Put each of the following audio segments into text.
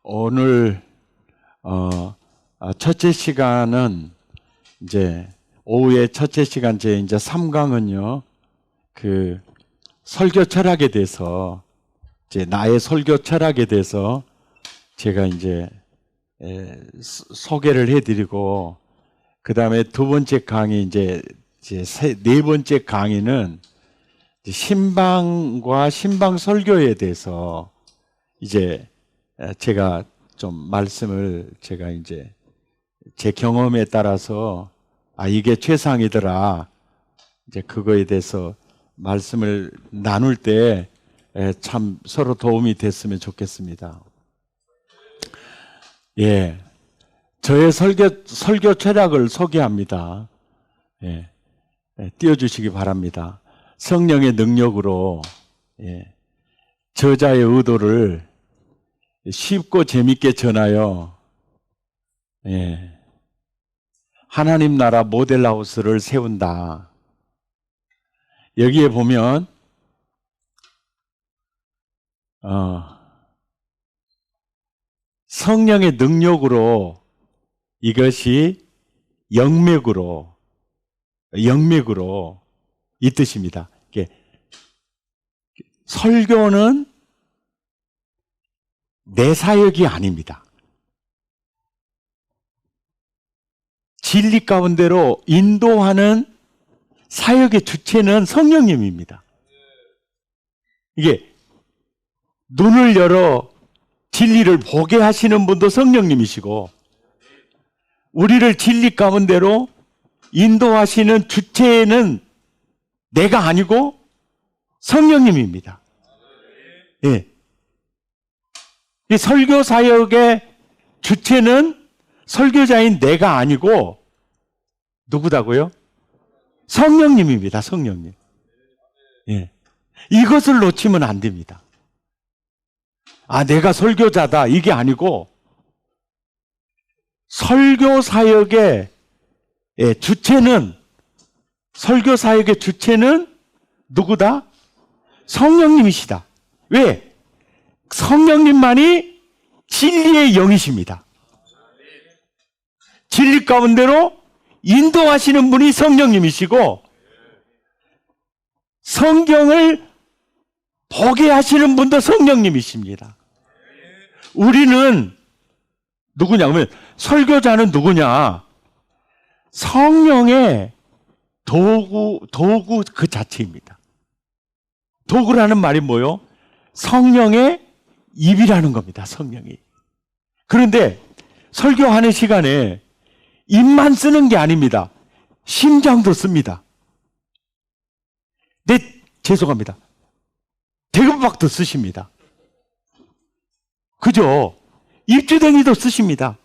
오늘 첫째 시간은 이제 오후에 첫째 시간 제 이제 3강은요. 그 설교 철학에 대해서 이제 나의 설교 철학에 대해서 제가 이제 소개를 해드리고 그 다음에 두 번째 강의 이제 네 번째 강의는 신방과 신방 설교에 대해서 이제 제가 좀 말씀을 제가 이제 제 경험에 따라서 이게 최상이더라. 이제 그거에 대해서 말씀을 나눌 때 참 서로 도움이 됐으면 좋겠습니다. 예. 저의 설교 철학을 소개합니다. 예. 띄워주시기 바랍니다. 성령의 능력으로 저자의 의도를 쉽고 재밌게 전하여 하나님 나라 모델하우스를 세운다. 여기에 보면 성령의 능력으로 이것이 영맥으로 이 뜻입니다. 설교는 내 사역이 아닙니다. 진리 가운데로 인도하는 사역의 주체는 성령님입니다. 이게 눈을 열어 진리를 보게 하시는 분도 성령님이시고 우리를 진리 가운데로 인도하시는 주체는 내가 아니고 성령님입니다. 예. 이 설교 사역의 주체는 설교자인 내가 아니고 누구다고요? 성령님입니다. 성령님. 예. 이것을 놓치면 안 됩니다. 내가 설교자다 이게 아니고 설교 사역의 주체는 설교 사역의 주체는 누구다? 성령님이시다. 왜? 성령님만이 진리의 영이십니다. 진리 가운데로 인도하시는 분이 성령님이시고 성경을 보게 하시는 분도 성령님이십니다. 우리는 누구냐면 설교자는 누구냐? 성령의 도구 그 자체입니다. 도구라는 말이 뭐요? 성령의 입이라는 겁니다. 성령이. 그런데 설교하는 시간에 입만 쓰는 게 아닙니다. 심장도 씁니다. 죄송합니다. 대금박도 쓰십니다. 그죠? 입주댕이도 쓰십니다.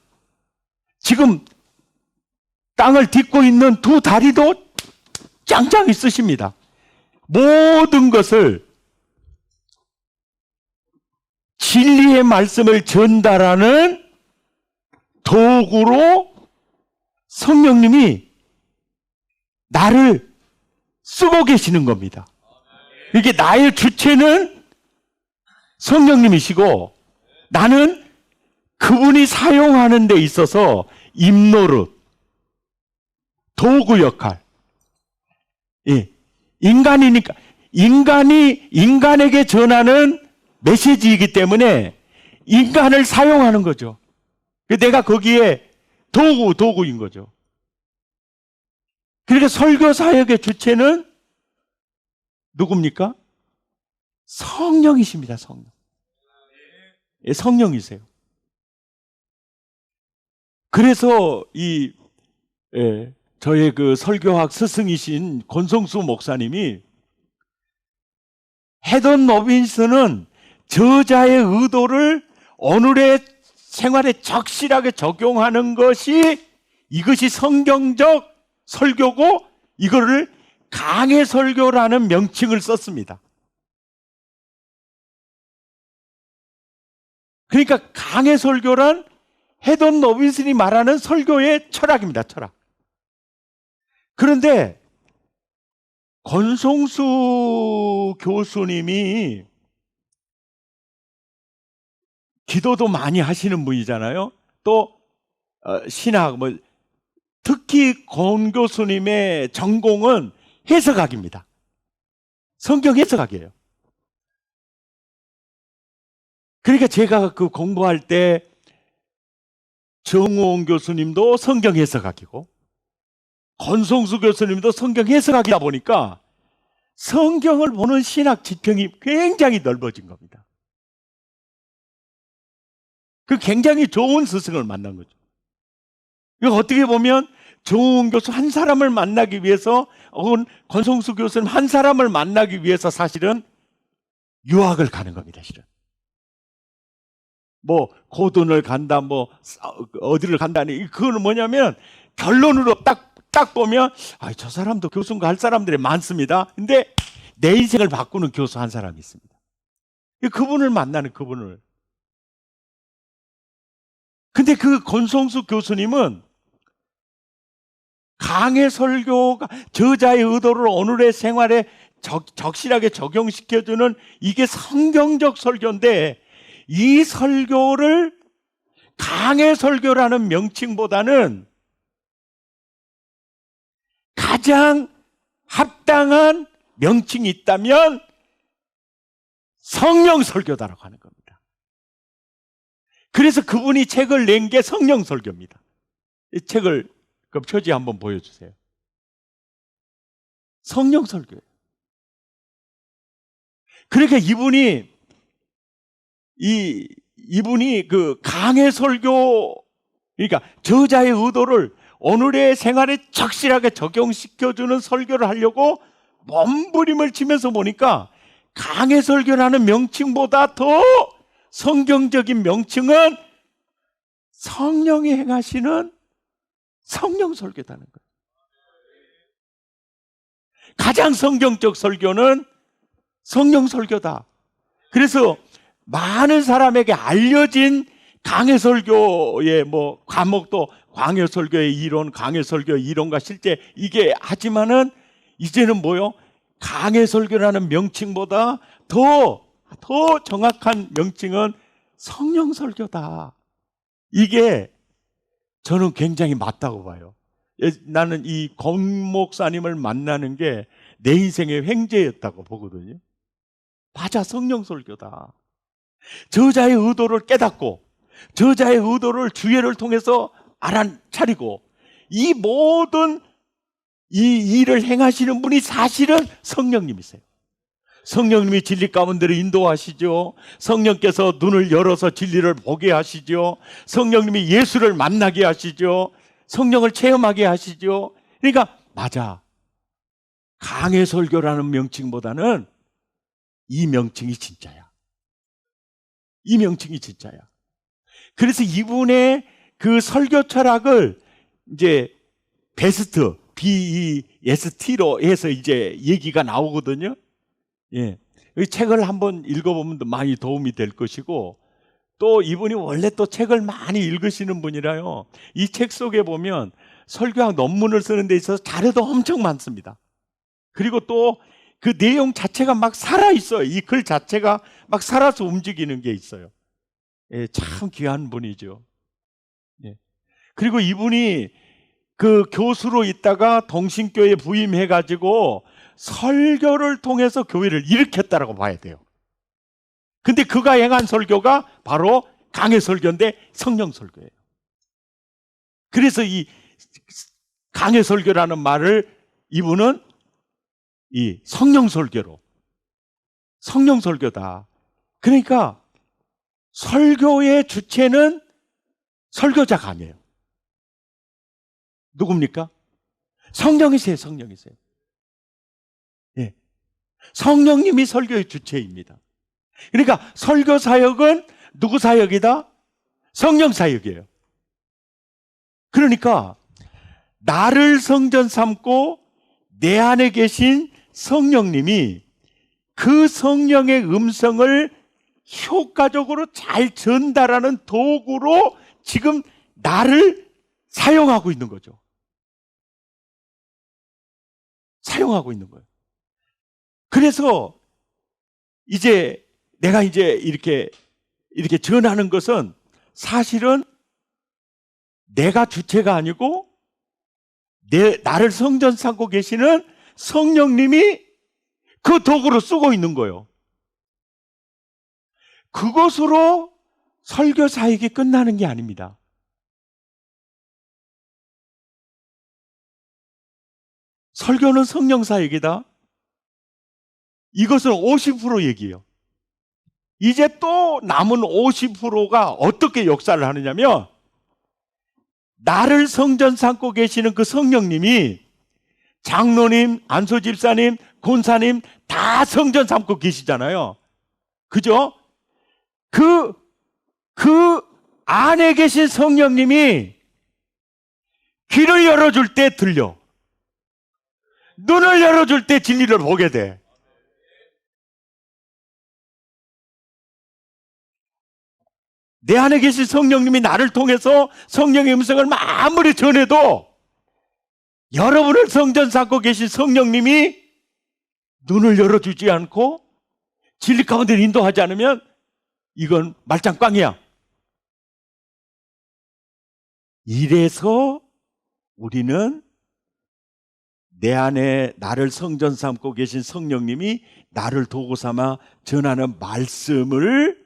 지금 땅을 딛고 있는 두 다리도 짱짱이 쓰십니다. 모든 것을 진리의 말씀을 전달하는 도구로 성령님이 나를 쓰고 계시는 겁니다. 이게 나의 주체는 성령님이시고 나는 그분이 사용하는 데 있어서 입노릇, 도구 역할. 인간이니까 인간에게 전하는 메시지이기 때문에 인간을 사용하는 거죠. 내가 거기에 도구인 거죠. 그러니까 설교 사역의 주체는 누굽니까? 성령이십니다. 성령. 성령이세요. 그래서 저의 그 설교학 스승이신 권성수 목사님이 헤던 로빈슨은 저자의 의도를 오늘의 생활에 적실하게 적용하는 이것이 성경적 설교고 이거를 강해 설교라는 명칭을 썼습니다. 그러니까 강해 설교란 헤던 로빈슨이 말하는 설교의 철학입니다. 철학. 그런데 권성수 교수님이 기도도 많이 하시는 분이잖아요. 또 신학 특히 권 교수님의 전공은 해석학입니다. 성경 해석학이에요. 그러니까 제가 그 공부할 때 정우홍 교수님도 성경 해석학이고 권성수 교수님도 성경 해석학이다 보니까 성경을 보는 신학 지평이 굉장히 넓어진 겁니다. 그 굉장히 좋은 스승을 만난 거죠. 이거 어떻게 보면 정우홍 교수 한 사람을 만나기 위해서 혹은 권성수 교수님 한 사람을 만나기 위해서 사실은 유학을 가는 겁니다. 실은 고든을 간다, 어디를 간다니, 그거는 뭐냐면 결론으로 딱 보면 저 사람도 교수인가 할 사람들이 많습니다. 근데 내 인생을 바꾸는 교수 한 사람이 있습니다. 그분을 만나는 그분을. 근데 그 권성수 교수님은 강해 설교가 저자의 의도를 오늘의 생활에 적실하게 적용시켜주는 이게 성경적 설교인데, 이 설교를 강해 설교라는 명칭보다는 가장 합당한 명칭이 있다면 성령 설교다라고 하는 겁니다. 그래서 그분이 책을 낸 게 성령 설교입니다. 이 책을 그럼 표지 한번 보여주세요. 성령 설교예요. 그러니까 이분이 그 강해 설교, 그러니까 저자의 의도를 오늘의 생활에 적실하게 적용시켜주는 설교를 하려고 몸부림을 치면서 보니까 강해 설교라는 명칭보다 더 성경적인 명칭은 성령이 행하시는 성령 설교다는 거예요. 가장 성경적 설교는 성령 설교다. 그래서 많은 사람에게 알려진 강해 설교의 과목도 강해 설교의 이론, 강해 설교의 이론과 실제 이게 하지만은 이제는 강해 설교라는 명칭보다 더 정확한 명칭은 성령 설교다. 이게 저는 굉장히 맞다고 봐요. 나는 이 권 목사님을 만나는 게 내 인생의 횡재였다고 보거든요. 맞아, 성령 설교다. 저자의 의도를 깨닫고 저자의 의도를 주예를 통해서 알아차리고 이 모든 이 일을 행하시는 분이 사실은 성령님이세요. 성령님이 진리 가운데로 인도하시죠. 성령께서 눈을 열어서 진리를 보게 하시죠. 성령님이 예수를 만나게 하시죠. 성령을 체험하게 하시죠. 그러니까 맞아, 강해 설교라는 명칭보다는 이 명칭이 진짜야. 이 명칭이 진짜야. 그래서 이분의 그 설교 철학을 이제 베스트, BEST로 해서 이제 얘기가 나오거든요. 예. 이 책을 한번 읽어보면 많이 도움이 될 것이고, 또 이분이 원래 또 책을 많이 읽으시는 분이라요. 이 책 속에 보면 설교학 논문을 쓰는 데 있어서 자료도 엄청 많습니다. 그리고 또 그 내용 자체가 막 살아있어요. 이 글 자체가 막 살아서 움직이는 게 있어요. 예, 참 귀한 분이죠. 예. 그리고 이분이 그 교수로 있다가 동신교에 부임해가지고 설교를 통해서 교회를 일으켰다라고 봐야 돼요. 근데 그가 행한 설교가 바로 강해 설교인데 성령 설교예요. 그래서 이 강해 설교라는 말을 이분은 이 성령 설교로, 성령 설교다. 그러니까 설교의 주체는 설교자가 아니에요. 누굽니까? 성령이세요. 성령이세요. 예. 성령님이 설교의 주체입니다. 그러니까 설교 사역은 누구 사역이다? 성령 사역이에요. 그러니까 나를 성전 삼고 내 안에 계신 성령님이 그 성령의 음성을 효과적으로 잘 전달하는 도구로 지금 나를 사용하고 있는 거죠. 사용하고 있는 거예요. 그래서 내가 이제 이렇게 이렇게 전하는 것은 사실은 내가 주체가 아니고 나를 성전 삼고 계시는 성령님이 그 도구로 쓰고 있는 거예요. 그것으로 설교 사역이 끝나는 게 아닙니다. 설교는 성령 사역이다. 이것은 50% 얘기예요. 이제 또 남은 50%가 어떻게 역사를 하느냐면, 나를 성전 삼고 계시는 그 성령님이 장로님, 안소집사님, 권사님 다 성전 삼고 계시잖아요. 그죠? 그 안에 계신 성령님이 귀를 열어줄 때 들려. 눈을 열어줄 때 진리를 보게 돼. 내 안에 계신 성령님이 나를 통해서 성령의 음성을 아무리 전해도 여러분을 성전 삼고 계신 성령님이 눈을 열어주지 않고 진리 가운데 인도하지 않으면 이건 말짱꽝이야. 이래서 우리는 내 안에 나를 성전 삼고 계신 성령님이 나를 도구 삼아 전하는 말씀을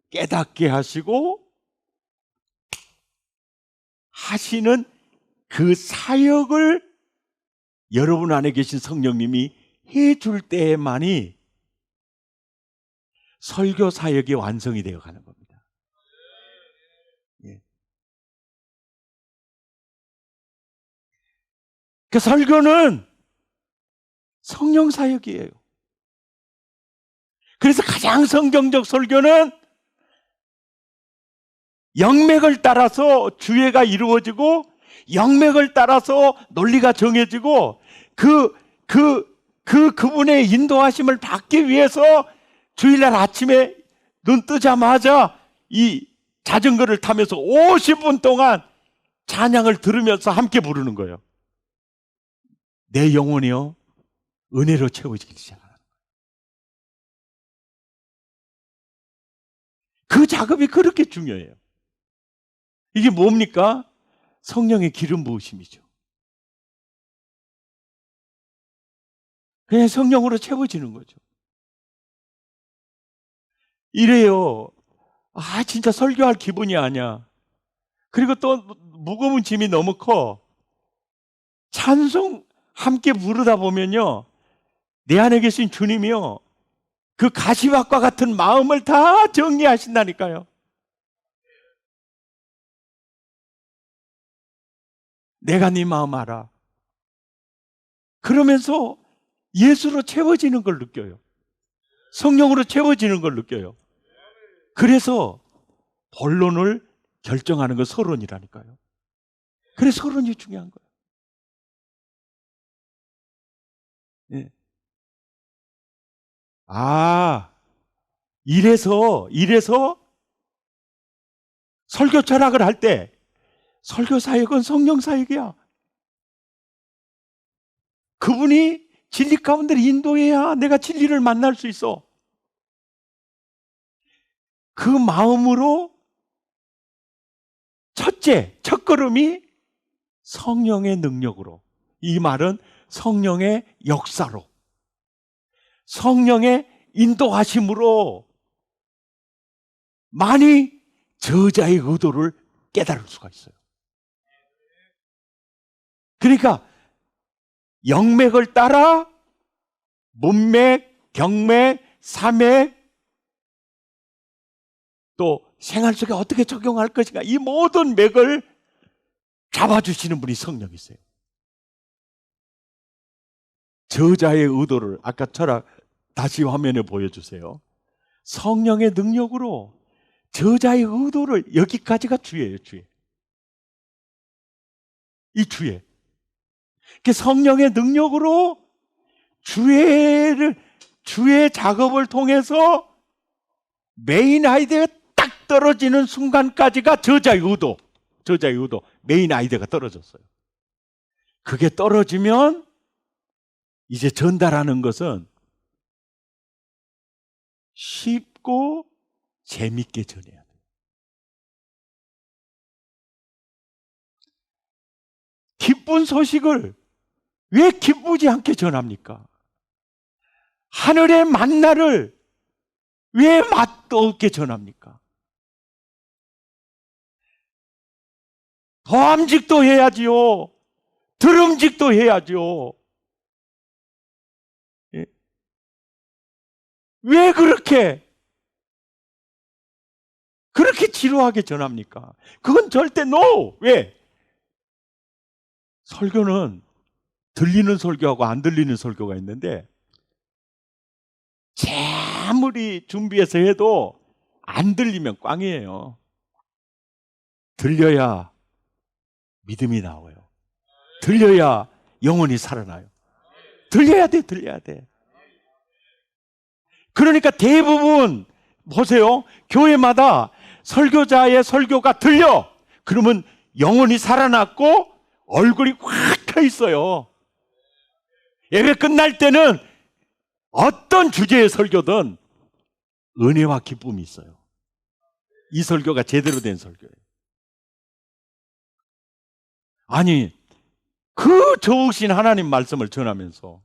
깨닫게 하시고 하시는 그 사역을 여러분 안에 계신 성령님이 해줄 때에만이 설교 사역이 완성이 되어 가는 겁니다. 예. 그 설교는 성령 사역이에요. 그래서 가장 성경적 설교는 영맥을 따라서 주예가 이루어지고 영맥을 따라서 논리가 정해지고 그분의 인도하심을 받기 위해서 주일날 아침에 눈 뜨자마자 이 자전거를 타면서 50분 동안 찬양을 들으면서 함께 부르는 거예요. 내 영혼이요 은혜로 채워지기 시작하는 거예요. 그 작업이 그렇게 중요해요. 이게 뭡니까? 성령의 기름 부으심이죠. 그냥 성령으로 채워지는 거죠. 이래요. 진짜 설교할 기분이 아니야. 그리고 또 무거운 짐이 너무 커. 찬송 함께 부르다 보면요, 내 안에 계신 주님이요, 그 가시밭과 같은 마음을 다 정리하신다니까요. 내가 네 마음 알아. 그러면서 예수로 채워지는 걸 느껴요. 성령으로 채워지는 걸 느껴요. 그래서 본론을 결정하는 건 서론이라니까요. 그래서 서론이 중요한 거예요. 네. 이래서 설교 철학을 할 때 설교 사역은 성령 사역이야. 그분이 진리 가운데 인도해야 내가 진리를 만날 수 있어. 그 마음으로 첫 걸음이 성령의 능력으로, 이 말은 성령의 역사로, 성령의 인도하심으로 많이 저자의 의도를 깨달을 수가 있어요. 그러니까 영맥을 따라 문맥, 경맥, 사맥, 또 생활 속에 어떻게 적용할 것인가, 이 모든 맥을 잡아주시는 분이 성령이세요. 저자의 의도를, 아까 철학 다시 화면에 보여주세요. 성령의 능력으로 저자의 의도를, 여기까지가 주예요. 주예. 이 주예. 성령의 능력으로 주의 작업을 통해서 메인 아이디어가 딱 떨어지는 순간까지가 저자의 의도, 메인 아이디어가 떨어졌어요. 그게 떨어지면 이제 전달하는 것은 쉽고 재밌게 전해야 돼요. 기쁜 소식을 왜 기쁘지 않게 전합니까? 하늘의 만나를 왜 맛도 없게 전합니까? 도암직도 해야지요. 드럼직도 해야죠. 예? 왜 그렇게 지루하게 전합니까? 그건 절대 NO! 왜? 설교는 들리는 설교하고 안 들리는 설교가 있는데 아무리 준비해서 해도 안 들리면 꽝이에요. 들려야 믿음이 나와요. 들려야 영혼이 살아나요. 들려야 돼. 그러니까 대부분 보세요. 교회마다 설교자의 설교가 들려. 그러면 영혼이 살아났고 얼굴이 확 펴 있어요. 예배 끝날 때는 어떤 주제의 설교든 은혜와 기쁨이 있어요. 이 설교가 제대로 된 설교예요. 아니, 그 좋으신 하나님 말씀을 전하면서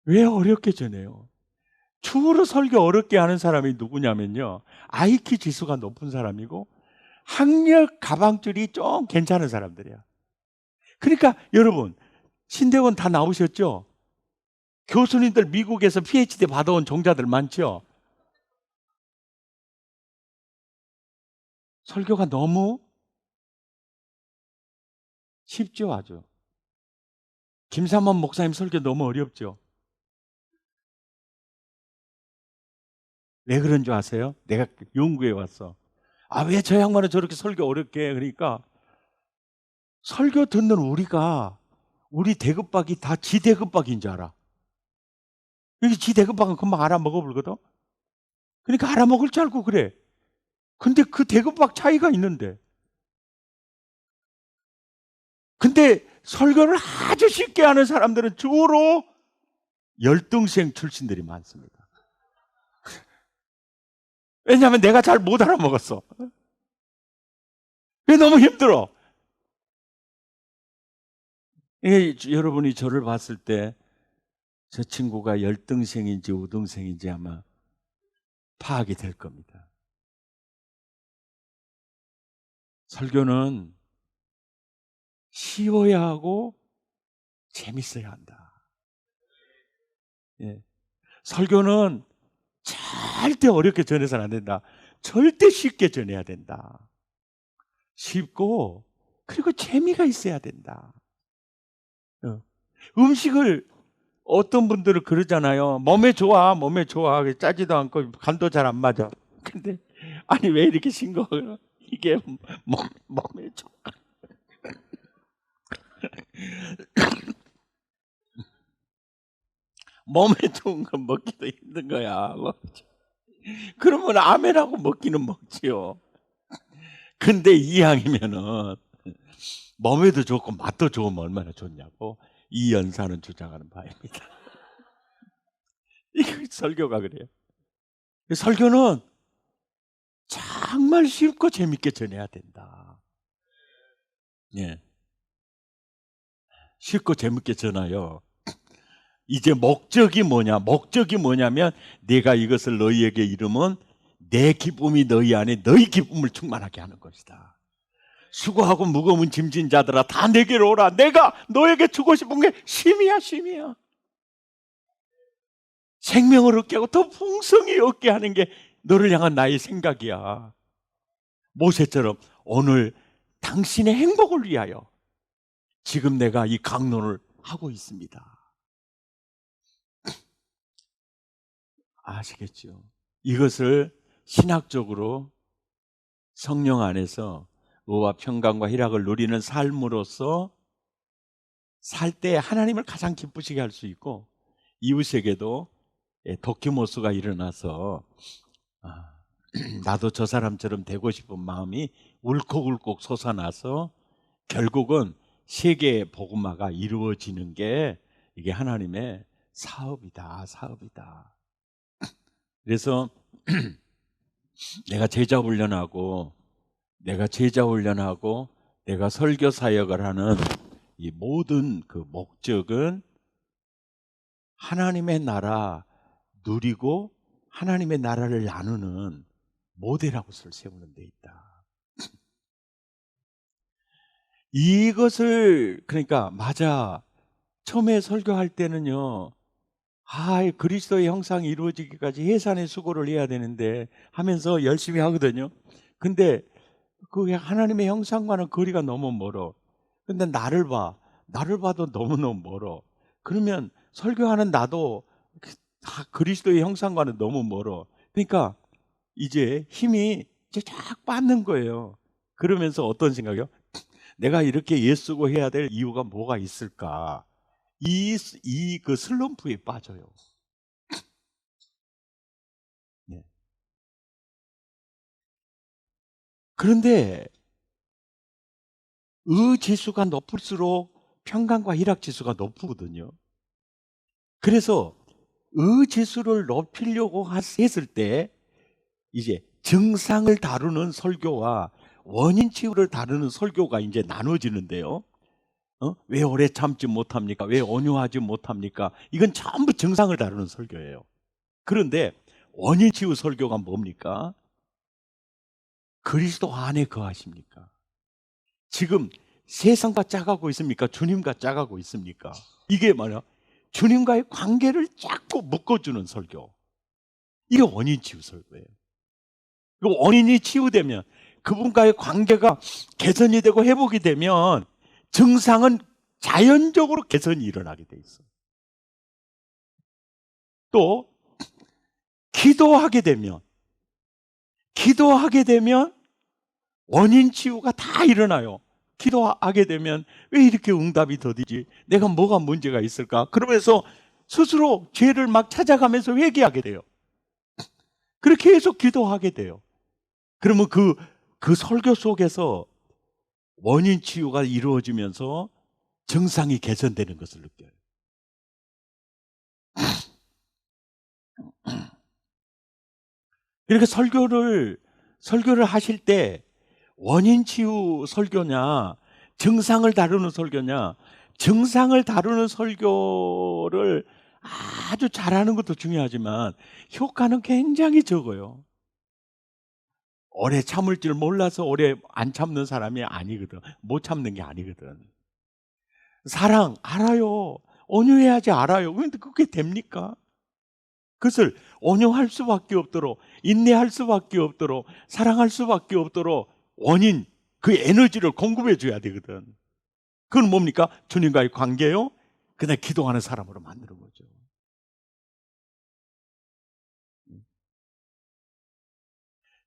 왜 어렵게 전해요? 주로 설교 어렵게 하는 사람이 누구냐면요, IQ 지수가 높은 사람이고 학력 가방줄이 좀 괜찮은 사람들이야. 그러니까 여러분, 신대원 다 나오셨죠? 교수님들 미국에서 PhD 받아온 종자들 많죠? 설교가 너무 쉽죠, 아주. 김삼원 목사님 설교 너무 어렵죠? 왜 그런 줄 아세요? 내가 연구해 왔어. 왜 저 양반은 저렇게 설교 어렵게 해? 그러니까 설교 듣는 우리가 우리 대급박이 다 지 대급박인 줄 알아. 여기 지 대급박은 금방 알아먹어버리거든. 그러니까 알아먹을 줄 알고 그래. 근데 그 대급박 차이가 있는데. 근데 설교를 아주 쉽게 하는 사람들은 주로 열등생 출신들이 많습니다. 왜냐하면 내가 잘 못 알아먹었어. 왜 너무 힘들어? 여러분이 저를 봤을 때 저 친구가 열등생인지 우등생인지 아마 파악이 될 겁니다. 설교는 쉬워야 하고 재밌어야 한다. 예. 설교는 절대 어렵게 전해서는 안 된다. 절대 쉽게 전해야 된다. 쉽고 그리고 재미가 있어야 된다. 음식을 어떤 분들은 그러잖아요. 몸에 좋아. 짜지도 않고 간도 잘 안 맞아. 근데 아니 왜 이렇게 싱거워요? 이게 몸에 좋아. 몸에 좋은 건 먹기도 힘든 거야. 그러면 아멘하고 먹기는 먹지요. 근데 이왕이면은 몸에도 좋고 맛도 좋으면 얼마나 좋냐고 이 연사는 주장하는 바입니다. 이거 설교가 그래요. 설교는 정말 쉽고 재밌게 전해야 된다. 예. 쉽고 재밌게 전하여. 이제 목적이 뭐냐면 내가 이것을 너희에게 이르면 내 기쁨이 너희 안에 너희 기쁨을 충만하게 하는 것이다. 수고하고 무거운 짐진 자들아 다 내게로 오라. 내가 너에게 주고 싶은 게 쉼이야. 생명을 얻게 하고 더 풍성히 얻게 하는 게 너를 향한 나의 생각이야. 모세처럼 오늘 당신의 행복을 위하여 지금 내가 이 강론을 하고 있습니다. 아시겠죠? 이것을 신학적으로 성령 안에서 의와 평강과 희락을 누리는 삶으로서 살 때 하나님을 가장 기쁘시게 할 수 있고 이웃에게도 도큐모스가 일어나서 나도 저 사람처럼 되고 싶은 마음이 울컥울컥 솟아나서 결국은 세계의 복음화가 이루어지는 게 이게 하나님의 사업이다. 그래서 내가 제자 훈련하고 내가 설교 사역을 하는 이 모든 그 목적은 하나님의 나라 누리고 하나님의 나라를 나누는 모델하고 세우는 데 있다. 이것을 그러니까 맞아. 처음에 설교할 때는요. 그리스도의 형상이 이루어지기까지 해산의 수고를 해야 되는데 하면서 열심히 하거든요. 근데 그 하나님의 형상과는 거리가 너무 멀어. 근데 나를 봐도 너무너무 멀어. 그러면 설교하는 나도 그리스도의 형상과는 너무 멀어. 그러니까 이제 힘이 이제 쫙 빠는 거예요. 그러면서 어떤 생각이요? 내가 이렇게 예쓰고 해야 될 이유가 뭐가 있을까? 그 슬럼프에 빠져요. 네. 그런데 지수가 높을수록 평강과 희락 지수가 높거든요. 그래서 지수를 높이려고 했을 때 이제 증상을 다루는 설교와 원인 치유를 다루는 설교가 이제 나눠지는데요. 왜 오래 참지 못합니까? 왜 온유하지 못합니까? 이건 전부 증상을 다루는 설교예요. 그런데 원인 치유 설교가 뭡니까? 그리스도 안에 거하십니까? 지금 세상과 짜가고 있습니까? 주님과 짜가고 있습니까? 이게 뭐냐? 주님과의 관계를 자꾸 묶어주는 설교. 이게 원인 치유 설교예요. 원인이 치유되면 그분과의 관계가 개선이 되고 회복이 되면 증상은 자연적으로 개선이 일어나게 돼 있어요. 또 기도하게 되면 원인 치유가 다 일어나요. 기도하게 되면 왜 이렇게 응답이 더디지? 내가 뭐가 문제가 있을까? 그러면서 스스로 죄를 막 찾아가면서 회개하게 돼요. 그렇게 해서 기도하게 돼요. 그러면 그 설교 속에서 원인 치유가 이루어지면서 증상이 개선되는 것을 느껴요. 이렇게 설교를 하실 때 원인 치유 설교냐, 증상을 다루는 설교냐, 증상을 다루는 설교를 아주 잘하는 것도 중요하지만 효과는 굉장히 적어요. 오래 참을 줄 몰라서 오래 안 참는 사람이 아니거든. 못 참는 게 아니거든. 사랑 알아요. 온유해야지 알아요. 그런데 그게 됩니까? 그것을 온유할 수밖에 없도록, 인내할 수밖에 없도록, 사랑할 수밖에 없도록 원인, 그 에너지를 공급해 줘야 되거든. 그건 뭡니까? 주님과의 관계요. 그다음에 기도하는 사람으로 만드는 거죠.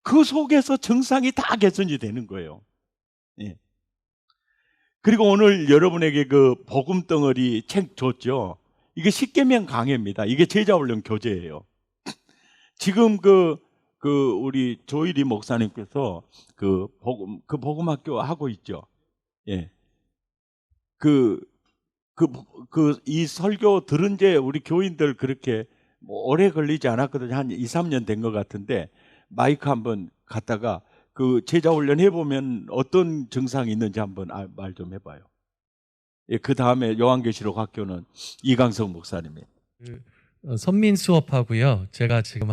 그 속에서 증상이 다 개선이 되는 거예요. 예. 그리고 오늘 여러분에게 그 복음 덩어리 책 줬죠. 이게 십계명 강해입니다. 이게 제자훈련 교재예요. 지금 우리 조일이 목사님께서 그 복음학교 하고 있죠. 예. 이 설교 들은 지 우리 교인들 그렇게 뭐 오래 걸리지 않았거든요. 한 2, 3년 된 것 같은데 마이크 한번 갖다가 그 제자훈련 해보면 어떤 증상이 있는지 한번 말 좀 해봐요. 예, 그 다음에 요한계시록 학교는 이강석 목사님이. 선민 수업하고요. 제가 지금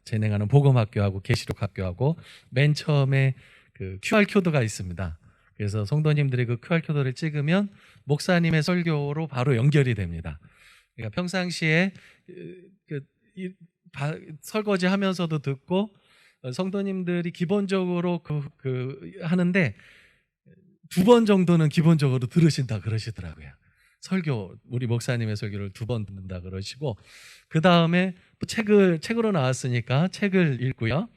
진행하는 복음학교하고 계시록 학교하고 맨 처음에 그 QR 코드가 있습니다. 그래서 성도님들이 그 QR 코드를 찍으면 목사님의 설교로 바로 연결이 됩니다. 그러니까 평상시에 설거지 하면서도 듣고 성도님들이 기본적으로 하는데 2번 정도는 기본적으로 들으신다 그러시더라고요. 우리 목사님의 설교를 2번 듣는다 그러시고, 그 다음에 책으로 나왔으니까 책을 읽고요.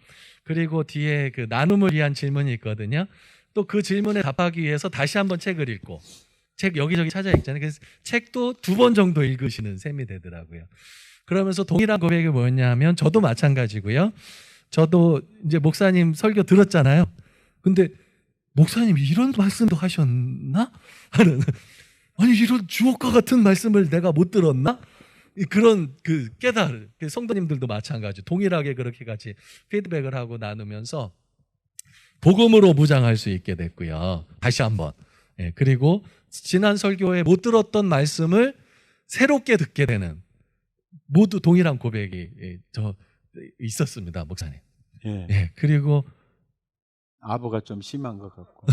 그리고 뒤에 그 나눔을 위한 질문이 있거든요. 또 그 질문에 답하기 위해서 다시 한번 책을 읽고, 책 여기저기 찾아 읽잖아요. 그래서 책도 2번 정도 읽으시는 셈이 되더라고요. 그러면서 동일한 고백이 뭐였냐면, 저도 마찬가지고요. 저도 이제 목사님 설교 들었잖아요. 근데 목사님이 이런 말씀도 하셨나? 하는, 아니 이런 주옥과 같은 말씀을 내가 못 들었나? 그런 그 깨달음, 성도님들도 마찬가지 동일하게 그렇게 같이 피드백을 하고 나누면서 복음으로 무장할 수 있게 됐고요. 다시 한번. 예, 그리고 지난 설교에 못 들었던 말씀을 새롭게 듣게 되는 모두 동일한 고백이 있었습니다, 목사님. 예. 예, 그리고 아부가 좀 심한 것 같고.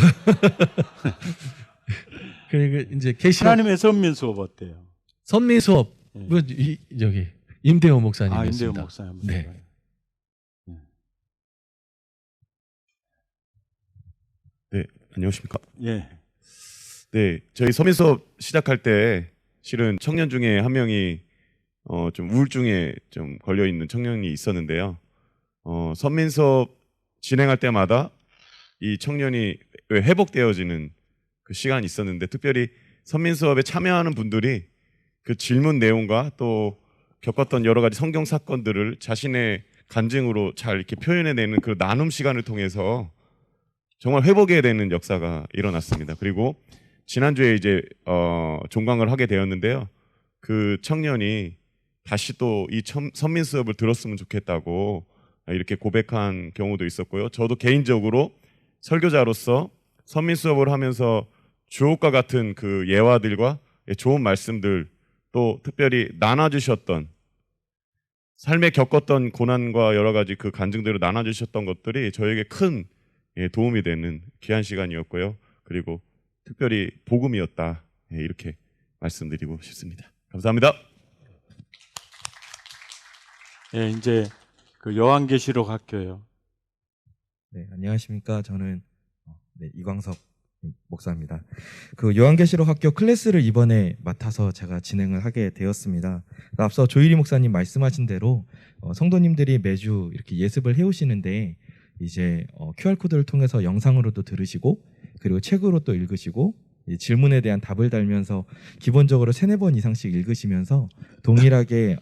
그리고 이제 계시록 하나님의 선민 수업 어때요? 선미 수업 예. 여기 임대호 임대호 목사님이었습니다. 목사님. 네. 네, 안녕하십니까. 예. 네, 저희 서민 수업 시작할 때 실은 청년 중에 한 명이 좀 우울증에 좀 걸려 있는 청년이 있었는데요. 선민 수업 진행할 때마다 이 청년이 회복되어지는 그 시간이 있었는데, 특별히 선민 수업에 참여하는 분들이 그 질문 내용과 또 겪었던 여러 가지 성경 사건들을 자신의 간증으로 잘 이렇게 표현해내는 그 나눔 시간을 통해서 정말 회복해야 되는 역사가 일어났습니다. 그리고 지난주에 이제 종강을 하게 되었는데요. 그 청년이 다시 또 이 선민 수업을 들었으면 좋겠다고 이렇게 고백한 경우도 있었고요. 저도 개인적으로 설교자로서 선민 수업을 하면서 주옥과 같은 그 예화들과 좋은 말씀들, 또 특별히 나눠주셨던 삶에 겪었던 고난과 여러 가지 그 간증들을 나눠주셨던 것들이 저에게 큰 도움이 되는 귀한 시간이었고요. 그리고 특별히 복음이었다, 이렇게 말씀드리고 싶습니다. 감사합니다. 예, 이제 그 요한계시록 학교요. 네, 안녕하십니까. 저는 이광석 목사입니다. 그 요한계시록 학교 클래스를 이번에 맡아서 제가 진행을 하게 되었습니다. 앞서 조일이 목사님 말씀하신 대로 성도님들이 매주 이렇게 예습을 해오시는데, 이제 QR코드를 통해서 영상으로도 들으시고, 그리고 책으로 또 읽으시고, 질문에 대한 답을 달면서 기본적으로 3-4번 이상씩 읽으시면서 동일하게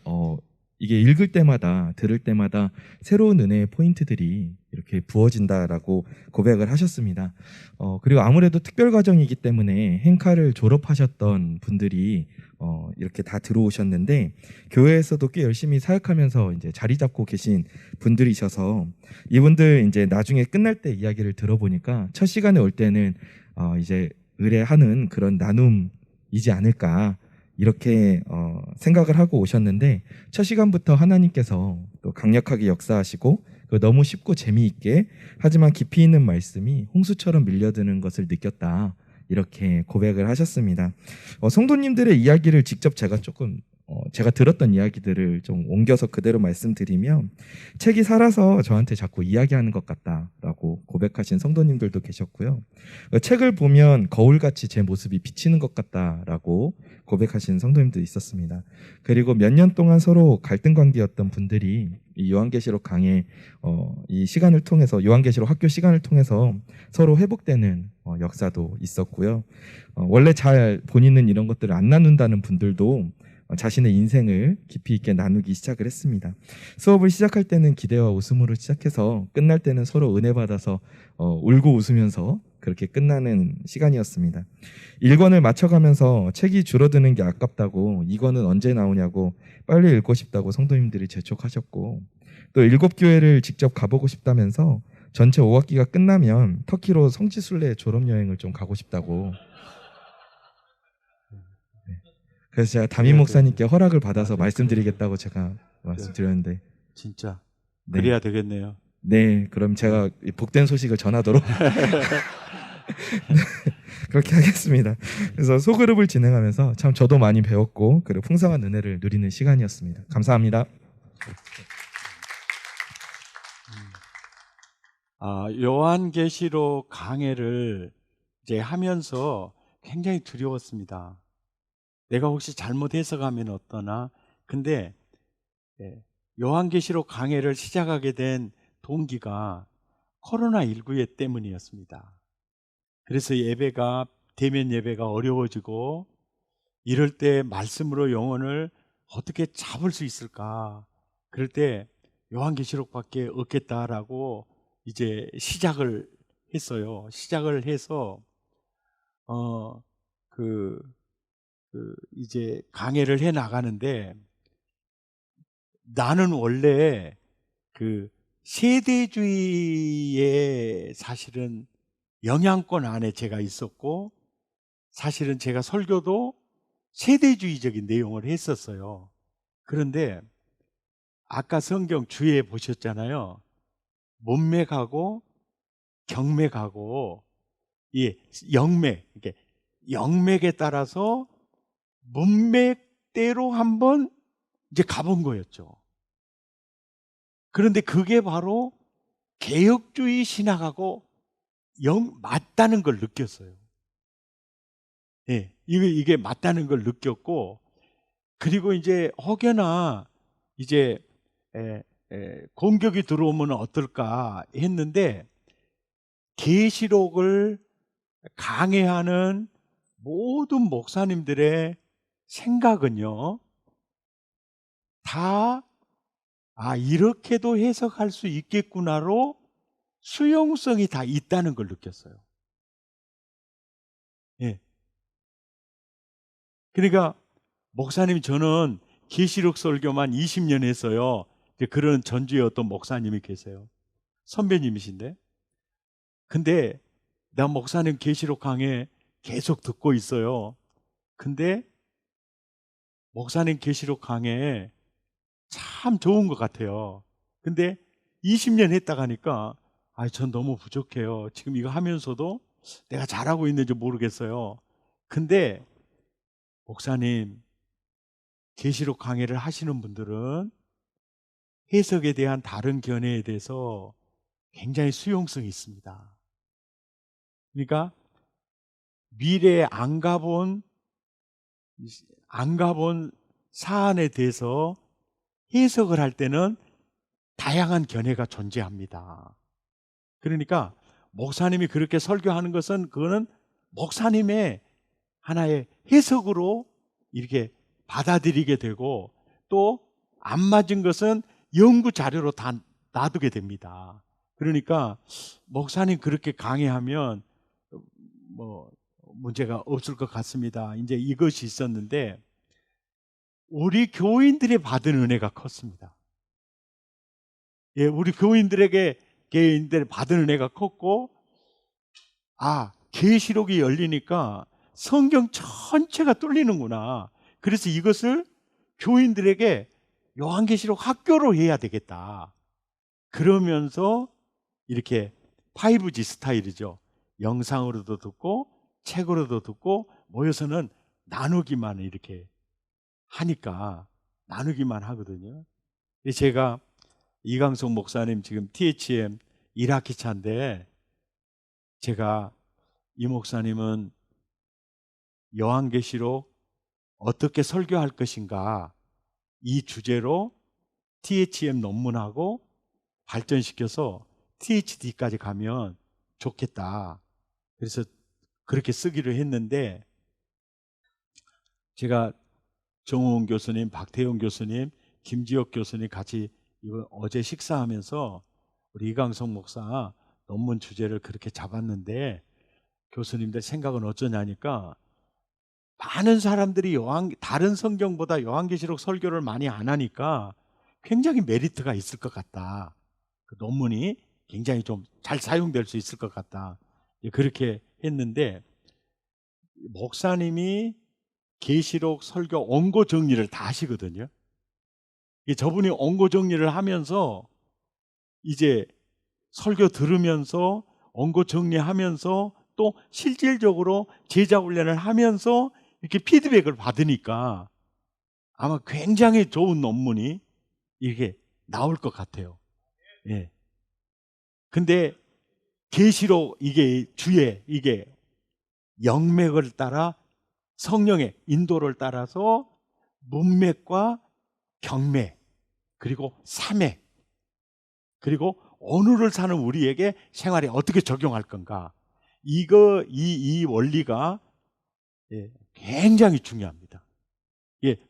이게 읽을 때마다 들을 때마다 새로운 은혜의 포인트들이 이렇게 부어진다라고 고백을 하셨습니다. 그리고 아무래도 특별 과정이기 때문에 행카를 졸업하셨던 분들이 이렇게 다 들어오셨는데, 교회에서도 꽤 열심히 사역하면서 이제 자리 잡고 계신 분들이셔서 이분들 이제 나중에 끝날 때 이야기를 들어보니까 첫 시간에 올 때는 이제 의뢰하는 그런 나눔이지 않을까, 이렇게 생각을 하고 오셨는데, 첫 시간부터 하나님께서 또 강력하게 역사하시고 너무 쉽고 재미있게, 하지만 깊이 있는 말씀이 홍수처럼 밀려드는 것을 느꼈다, 이렇게 고백을 하셨습니다. 성도님들의 이야기를 직접 제가 제가 들었던 이야기들을 좀 옮겨서 그대로 말씀드리면, 책이 살아서 저한테 자꾸 이야기하는 것 같다라고 고백하신 성도님들도 계셨고요. 책을 보면 거울같이 제 모습이 비치는 것 같다라고 고백하신 성도님도 있었습니다. 그리고 몇 년 동안 서로 갈등 관계였던 분들이 이 요한계시록 강의 이 시간을 통해서, 요한계시록 학교 시간을 통해서 서로 회복되는 역사도 있었고요. 원래 잘 본인은 이런 것들을 안 나눈다는 분들도 자신의 인생을 깊이 있게 나누기 시작을 했습니다. 수업을 시작할 때는 기대와 웃음으로 시작해서 끝날 때는 서로 은혜 받아서 울고 웃으면서 그렇게 끝나는 시간이었습니다. 1권을 맞춰가면서 책이 줄어드는 게 아깝다고, 2권은 언제 나오냐고 빨리 읽고 싶다고 성도님들이 재촉하셨고, 또 7교회를 직접 가보고 싶다면서 전체 5학기가 끝나면 터키로 성지순례 졸업여행을 좀 가고 싶다고. 그래서 제가 담임 목사님께 허락을 받아서 말씀드리겠다고 제가 말씀드렸는데, 진짜 네. 그래야 되겠네요. 네, 그럼 제가 복된 소식을 전하도록 그렇게 하겠습니다. 그래서 소그룹을 진행하면서 참 저도 많이 배웠고, 그리고 풍성한 은혜를 누리는 시간이었습니다. 감사합니다. 요한계시록 강해를 이제 하면서 굉장히 두려웠습니다. 내가 혹시 잘못 해석하면 어떠나. 근데 요한계시록 강해를 시작하게 된 동기가 코로나19 때문이었습니다. 그래서 대면 예배가 어려워지고, 이럴 때 말씀으로 영혼을 어떻게 잡을 수 있을까, 그럴 때 요한계시록밖에 없겠다라고 이제 시작을 했어요. 시작을 해서 이제 강해를 해 나가는데, 나는 원래 그 세대주의의 사실은 영향권 안에 제가 있었고, 사실은 제가 설교도 세대주의적인 내용을 했었어요. 그런데 아까 성경 주에 보셨잖아요. 문맥하고 경맥하고 이 영맥, 이게 영맥에 따라서 문맥대로 한번 이제 가본 거였죠. 그런데 그게 바로 개혁주의 신학하고 맞다는 걸 느꼈어요. 예, 이게 맞다는 걸 느꼈고, 그리고 이제 혹여나 이제 공격이 들어오면 어떨까 했는데, 계시록을 강해하는 모든 목사님들의 생각은요, 다 이렇게도 해석할 수 있겠구나로 수용성이 다 있다는 걸 느꼈어요. 예. 그러니까 목사님, 저는 계시록 설교만 20년 했어요. 그런 전주에 어떤 목사님이 계세요. 선배님이신데. 근데 나 목사님 계시록 강해 계속 듣고 있어요. 근데 목사님 계시록 강해 참 좋은 것 같아요. 근데 20년 했다 가니까 전 너무 부족해요. 지금 이거 하면서도 내가 잘하고 있는지 모르겠어요. 근데 목사님, 계시록 강해를 하시는 분들은 해석에 대한 다른 견해에 대해서 굉장히 수용성이 있습니다. 그러니까 미래에 안 가본 사안에 대해서 해석을 할 때는 다양한 견해가 존재합니다. 그러니까 목사님이 그렇게 설교하는 것은 그거는 목사님의 하나의 해석으로 이렇게 받아들이게 되고, 또 안 맞은 것은 연구 자료로 다 놔두게 됩니다. 그러니까 목사님 그렇게 강의하면 뭐 문제가 없을 것 같습니다. 이제 이것이 있었는데, 우리 교인들이 받은 은혜가 컸습니다. 예, 우리 교인들이 받은 은혜가 컸고, 계시록이 열리니까 성경 전체가 뚫리는구나. 그래서 이것을 교인들에게 요한계시록 학교로 해야 되겠다. 그러면서 이렇게 5G 스타일이죠. 영상으로도 듣고 책으로도 듣고 모여서는 나누기만 이렇게 하니까 나누기만 하거든요. 제가 이강석 목사님 지금 THM 1학기 차인데, 제가 이 목사님은 요한계시록 어떻게 설교할 것인가, 이 주제로 THM 논문하고 발전시켜서 THD까지 가면 좋겠다. 그래서 그렇게 쓰기로 했는데, 제가 정우원 교수님, 박태용 교수님, 김지혁 교수님 같이 어제 식사하면서 우리 이강석 목사 논문 주제를 그렇게 잡았는데, 교수님들 생각은 어쩌냐니까, 많은 사람들이 다른 성경보다 요한계시록 설교를 많이 안 하니까 굉장히 메리트가 있을 것 같다. 그 논문이 굉장히 좀 잘 사용될 수 있을 것 같다. 그렇게 했는데, 목사님이 계시록 설교 원고 정리를 다 하시거든요. 저분이 원고 정리를 하면서 이제 설교 들으면서 원고 정리하면서 또 실질적으로 제자 훈련을 하면서 이렇게 피드백을 받으니까 아마 굉장히 좋은 논문이 이렇게 나올 것 같아요. 예. 근데 계시록 이게 영맥을 따라 성령의 인도를 따라서 문맥과 경맥, 그리고 사맥, 그리고 오늘을 사는 우리에게 생활에 어떻게 적용할 건가, 이 원리가 굉장히 중요합니다.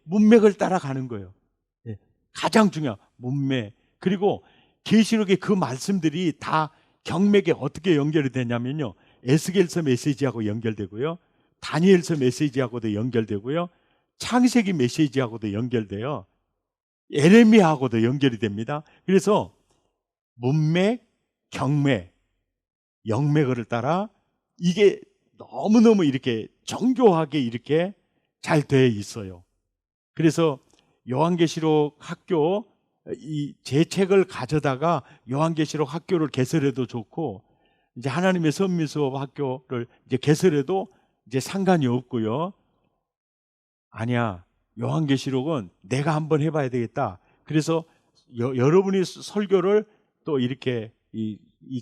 문맥을 따라가는 거예요. 가장 중요한 문맥. 그리고 계시록의 그 말씀들이 다 경맥에 어떻게 연결이 되냐면요, 에스겔서 메시지하고 연결되고요, 다니엘서 메시지하고도 연결되고요, 창세기 메시지하고도 연결돼요. 에레미야하고도 연결이 됩니다. 그래서 문맥, 경맥, 영맥을 따라 이게 너무너무 이렇게 정교하게 이렇게 잘 되어 있어요. 그래서 요한계시록 학교 제 책을 가져다가 요한계시록 학교를 개설해도 좋고, 이제 하나님의 선민 수업 학교를 이제 개설해도 이제 상관이 없고요. 아니야, 요한계시록은 내가 한번 해봐야 되겠다. 그래서 여러분이 설교를 또 이렇게 이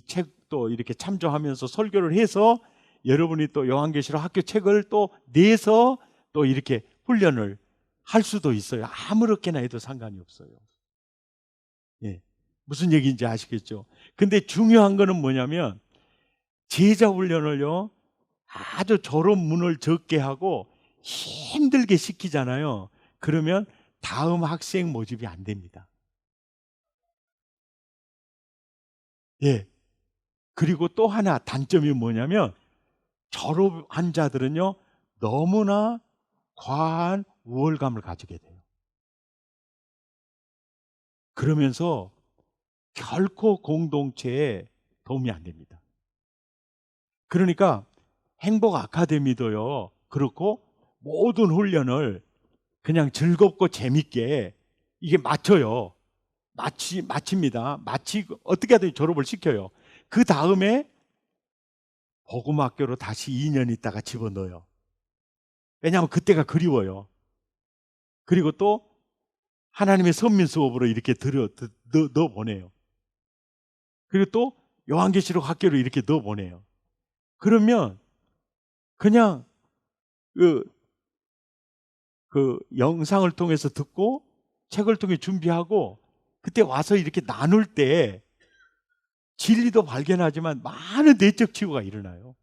책도 이렇게 참조하면서 설교를 해서 여러분이 또 요한계시록 학교 책을 또 내서 또 이렇게 훈련을 할 수도 있어요. 아무렇게나 해도 상관이 없어요. 예, 무슨 얘기인지 아시겠죠? 근데 중요한 거는 뭐냐면 제자 훈련을요 아주 졸업문을 적게 하고 힘들게 시키잖아요. 그러면 다음 학생 모집이 안 됩니다. 예. 그리고 또 하나 단점이 뭐냐면 졸업한 자들은요 너무나 과한 우월감을 가지게 돼요. 그러면서 결코 공동체에 도움이 안 됩니다. 그러니까 행복 아카데미도요 그렇고 모든 훈련을 그냥 즐겁고 재밌게 이게 마쳐요. 마칩니다. 마치고 어떻게 하든 졸업을 시켜요. 그 다음에 복음학교로 다시 2년 있다가 집어넣어요. 왜냐하면 그때가 그리워요. 그리고 또 하나님의 선민 수업으로 이렇게 넣어 보내요. 그리고 또 요한계시록 학교로 이렇게 넣어 보내요. 그러면 그냥 그 영상을 통해서 듣고 책을 통해 준비하고 그때 와서 이렇게 나눌 때 진리도 발견하지만 많은 내적 치유가 일어나요.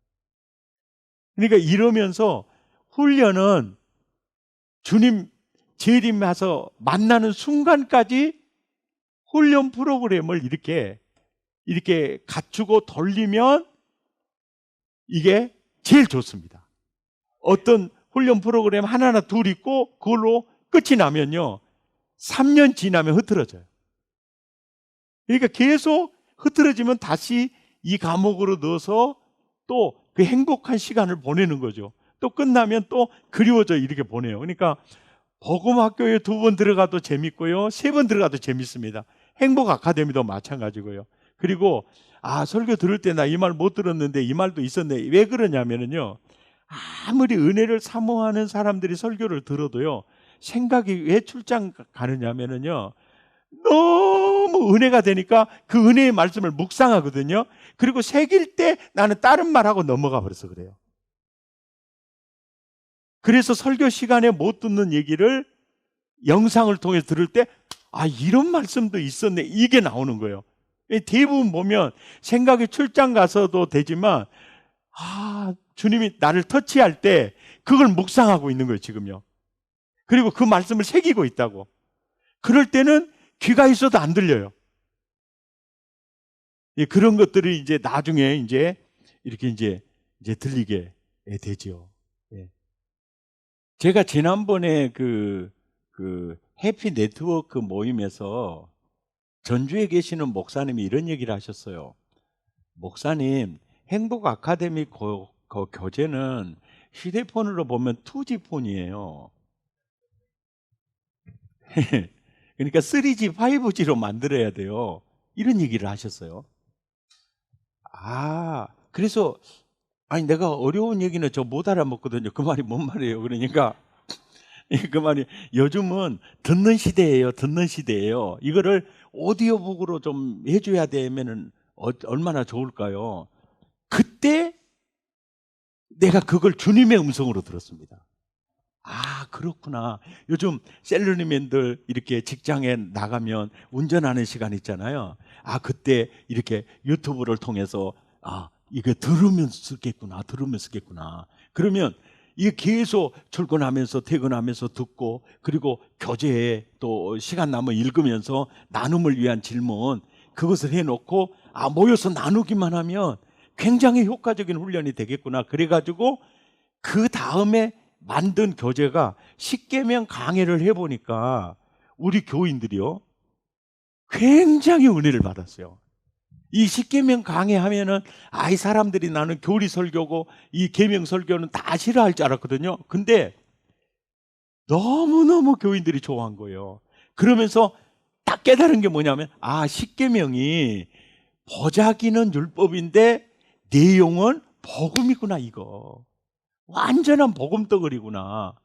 그러니까 이러면서 훈련은 주님 재림해서 만나는 순간까지 훈련 프로그램을 이렇게 갖추고 돌리면 이게 제일 좋습니다. 어떤 훈련 프로그램 하나나 둘 있고 그걸로 끝이 나면요 3년 지나면 흐트러져요. 그러니까 계속 흐트러지면 다시 이 과목으로 넣어서 또 그 행복한 시간을 보내는 거죠. 또 끝나면 또 그리워져 이렇게 보내요. 그러니까 복음학교에 2번 들어가도 재밌고요 3번 들어가도 재밌습니다. 행복 아카데미도 마찬가지고요. 그리고 설교 들을 때 나 이 말 못 들었는데 이 말도 있었네. 왜 그러냐면요 아무리 은혜를 사모하는 사람들이 설교를 들어도요 생각이 왜 출장 가느냐면요 너무 은혜가 되니까 그 은혜의 말씀을 묵상하거든요. 그리고 새길 때 나는 다른 말하고 넘어가 버려서 그래요. 그래서 설교 시간에 못 듣는 얘기를 영상을 통해 들을 때 이런 말씀도 있었네 이게 나오는 거예요. 대부분 보면 생각이 출장 가서도 되지만 주님이 나를 터치할 때 그걸 묵상하고 있는 거예요 지금요. 그리고 그 말씀을 새기고 있다고. 그럴 때는 귀가 있어도 안 들려요. 그런 것들이 이제 나중에 이렇게 들리게 되죠. 제가 지난번에 그 해피 네트워크 모임에서 전주에 계시는 목사님이 이런 얘기를 하셨어요. 목사님, 행복 아카데미 교재는 휴대폰으로 보면 2G 폰이에요. 그러니까 3G, 5G로 만들어야 돼요. 이런 얘기를 하셨어요. 그래서 내가 어려운 얘기는 저 못 알아먹거든요. 그 말이 뭔 말이에요? 그러니까 그 말이 요즘은 듣는 시대예요. 듣는 시대예요. 이거를 오디오북으로 좀 해줘야 되면은 얼마나 좋을까요? 그때 내가 그걸 주님의 음성으로 들었습니다. 그렇구나. 요즘 셀러리맨들 이렇게 직장에 나가면 운전하는 시간 있잖아요. 그때 이렇게 유튜브를 통해서 이거 들으면 쓰겠구나. 그러면 이게 계속 출근하면서 퇴근하면서 듣고 그리고 교재에 또 시간 나면 읽으면서 나눔을 위한 질문 그것을 해놓고 모여서 나누기만 하면 굉장히 효과적인 훈련이 되겠구나. 그래가지고 그 다음에 만든 교재가 십계명 강해를 해보니까 우리 교인들이요 굉장히 은혜를 받았어요. 이 십계명 강해하면은 이 사람들이 나는 교리 설교고 이 계명 설교는 다 싫어할 줄 알았거든요. 근데 너무너무 교인들이 좋아한 거예요. 그러면서 딱 깨달은 게 뭐냐면 십계명이 보자기는 율법인데 내용은 복음이구나. 이거 완전한 복음 덩어리구나.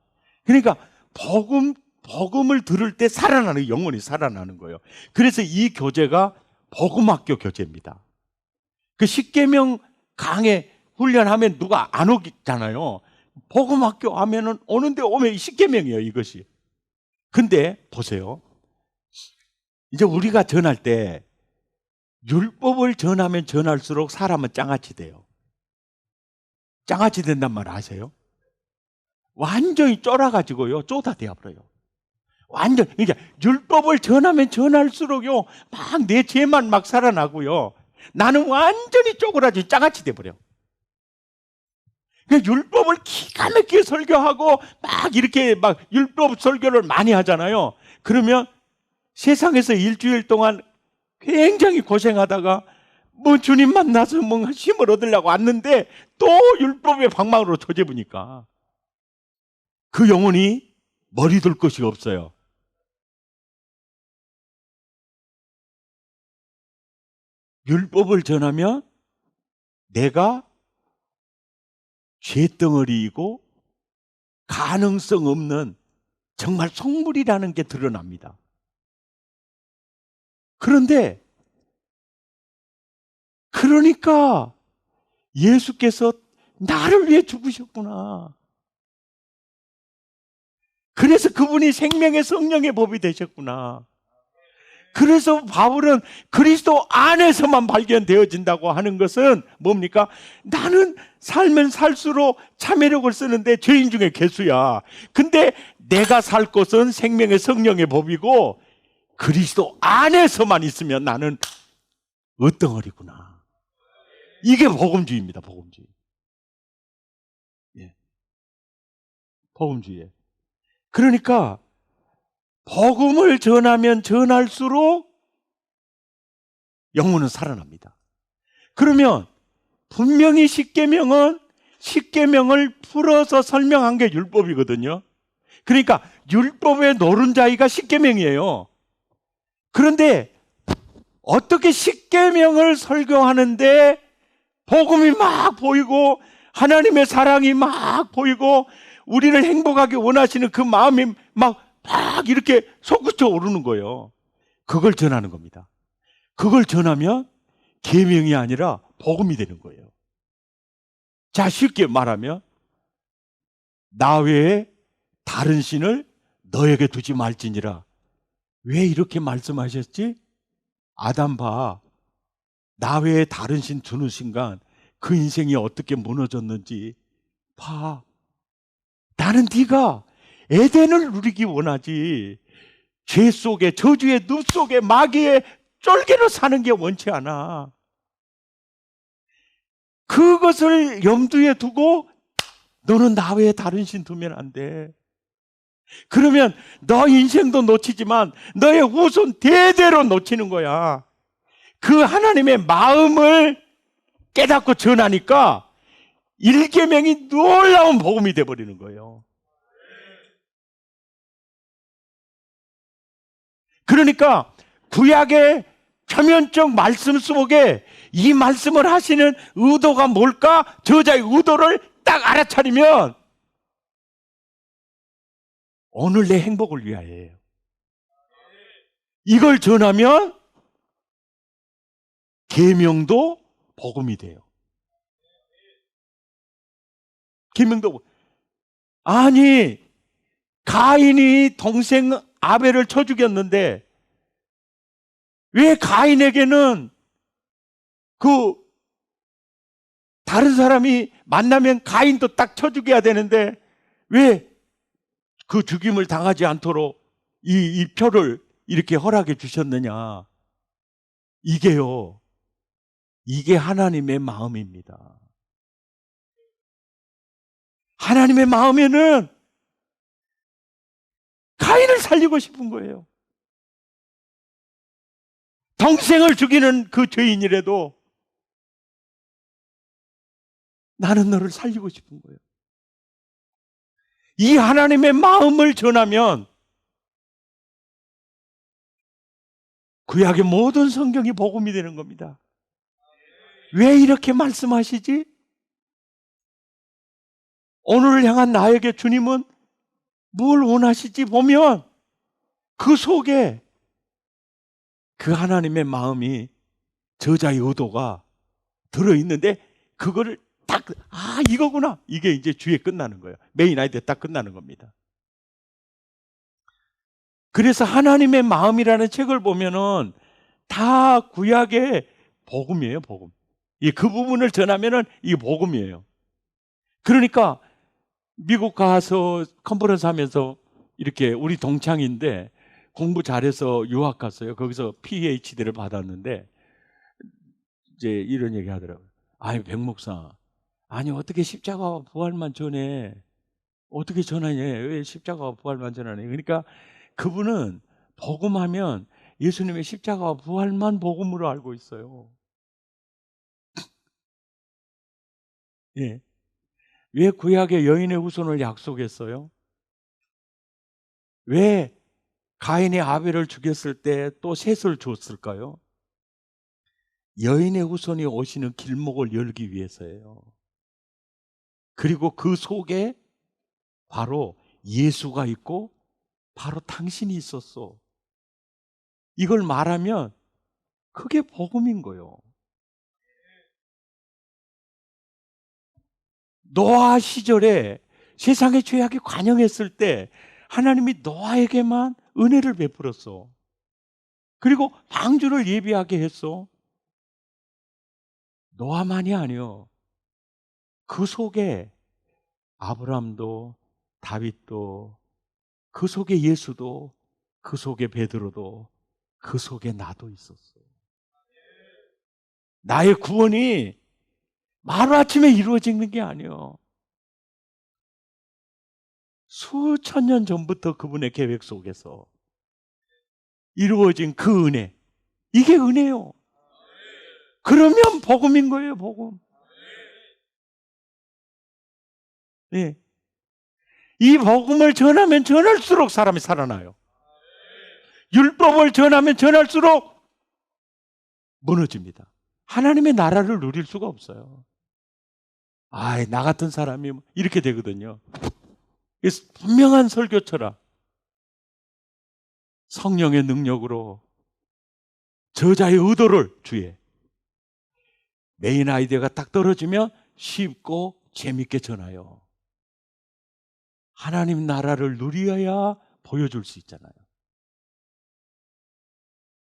그러니까 복음을 들을 때 살아나는, 영혼이 살아나는 거예요. 그래서 이 교재가 복음학교 교재입니다. 그 십계명 강해 훈련하면 누가 안 오잖아요. 복음학교 하면은 오는데 오면 이 십계명이에요, 이것이. 근데 보세요. 이제 우리가 전할 때 율법을 전하면 전할수록 사람은 짱아치 돼요. 짱아치 된단 말 아세요? 완전히 쫄아가지고요, 쪼다대어버려요. 완전, 그러니까 율법을 전하면 전할수록요, 막 내 죄만 막 살아나고요, 나는 완전히 쪼그라져 짱아치 돼버려. 그러니까 율법을 기가 막히게 설교하고 막 이렇게 막 율법 설교를 많이 하잖아요. 그러면 세상에서 일주일 동안 굉장히 고생하다가 뭐 주님 만나서 뭐 힘을 얻으려고 왔는데 또 율법의 방망으로 조져보니까 그 영혼이 머리 둘 것이 없어요. 율법을 전하면 내가 죄덩어리이고 가능성 없는 정말 속물이라는 게 드러납니다. 그러니까 예수께서 나를 위해 죽으셨구나. 그래서 그분이 생명의 성령의 법이 되셨구나. 그래서 바울은 그리스도 안에서만 발견되어진다고 하는 것은 뭡니까? 나는 살면 살수록 참회력을 쓰는데 죄인 중에 괴수야. 근데 내가 살 것은 생명의 성령의 법이고 그리스도 안에서만 있으면 나는 어덩어리구나. 이게 복음주의입니다. 복음주의. 예. 복음주의. 그러니까 복음을 전하면 전할수록 영혼은 살아납니다. 그러면 분명히 십계명은 십계명을 풀어서 설명한 게 율법이거든요. 그러니까 율법의 노른자이가 십계명이에요. 그런데 어떻게 십계명을 설교하는데 복음이 막 보이고 하나님의 사랑이 막 보이고 우리를 행복하게 원하시는 그 마음이 막 이렇게 솟구쳐 오르는 거예요. 그걸 전하는 겁니다. 그걸 전하면 계명이 아니라 복음이 되는 거예요. 자, 쉽게 말하면 나 외에 다른 신을 너에게 두지 말지니라. 왜 이렇게 말씀하셨지? 아담 봐. 나 외에 다른 신 두는 순간 그 인생이 어떻게 무너졌는지 봐. 나는 네가 에덴을 누리기 원하지 죄 속에 저주의 늪 속에 마귀의 쫄개로 사는 게 원치 않아. 그것을 염두에 두고 너는 나 외에 다른 신 두면 안 돼. 그러면 너 인생도 놓치지만 너의 후손 대대로 놓치는 거야. 그 하나님의 마음을 깨닫고 전하니까 일계명이 놀라운 복음이 돼버리는 거예요. 그러니까 구약의 표면적 말씀 속에 이 말씀을 하시는 의도가 뭘까? 저자의 의도를 딱 알아차리면 오늘 내 행복을 위하여예요. 이걸 전하면 계명도 복음이 돼요. 계명도 아니 가인이 동생 아벨을 쳐 죽였는데 왜 가인에게는 그 다른 사람이 만나면 가인도 딱 쳐 죽여야 되는데 왜 그 죽임을 당하지 않도록 이 표를 이렇게 허락해 주셨느냐? 이게요, 이게 하나님의 마음입니다. 하나님의 마음에는 가인을 살리고 싶은 거예요. 동생을 죽이는 그 죄인이라도 나는 너를 살리고 싶은 거예요. 이 하나님의 마음을 전하면 구약의 모든 성경이 복음이 되는 겁니다. 왜 이렇게 말씀하시지? 오늘을 향한 나에게 주님은 뭘 원하시지 보면 그 속에 그 하나님의 마음이, 저자의 의도가 들어있는데 그거를 딱, 이거구나. 이게 이제 주에 끝나는 거예요. 메인 아이디어 딱 끝나는 겁니다. 그래서 하나님의 마음이라는 책을 보면은 다 구약의 복음이에요, 복음. 그 부분을 전하면은 이게 복음이에요. 그러니까 미국 가서 컨퍼런스 하면서 이렇게 우리 동창인데 공부 잘해서 유학 갔어요. 거기서 PhD를 받았는데 이제 이런 얘기 하더라고요. 아니, 백 목사. 아니, 어떻게 십자가와 부활만 전해? 어떻게 전하냐? 왜 십자가와 부활만 전하냐? 그러니까 그분은 복음하면 예수님의 십자가와 부활만 복음으로 알고 있어요. 예. 왜 구약의 여인의 후손을 약속했어요? 왜 가인이 아벨을 죽였을 때 또 셋을 줬을까요? 여인의 후손이 오시는 길목을 열기 위해서예요. 그리고 그 속에 바로 예수가 있고 바로 당신이 있었어. 이걸 말하면 그게 복음인 거예요. 노아 시절에 세상의 죄악이 관영했을 때 하나님이 노아에게만 은혜를 베풀었어. 그리고 방주를 예비하게 했어. 노아만이 아니요. 그 속에 아브라함도, 다윗도, 그 속에 예수도, 그 속에 베드로도, 그 속에 나도 있었어. 나의 구원이 하루아침에 이루어지는 게 아니에요. 수천 년 전부터 그분의 계획 속에서 이루어진 그 은혜. 이게 은혜요. 그러면 복음인 거예요, 복음. 네. 이 복음을 전하면 전할수록 사람이 살아나요. 율법을 전하면 전할수록 무너집니다. 하나님의 나라를 누릴 수가 없어요. 나 같은 사람이 이렇게 되거든요. 분명한 설교 철학, 성령의 능력으로 저자의 의도를 주의 메인 아이디어가 딱 떨어지면 쉽고 재밌게 전하여 하나님 나라를 누려야 보여줄 수 있잖아요.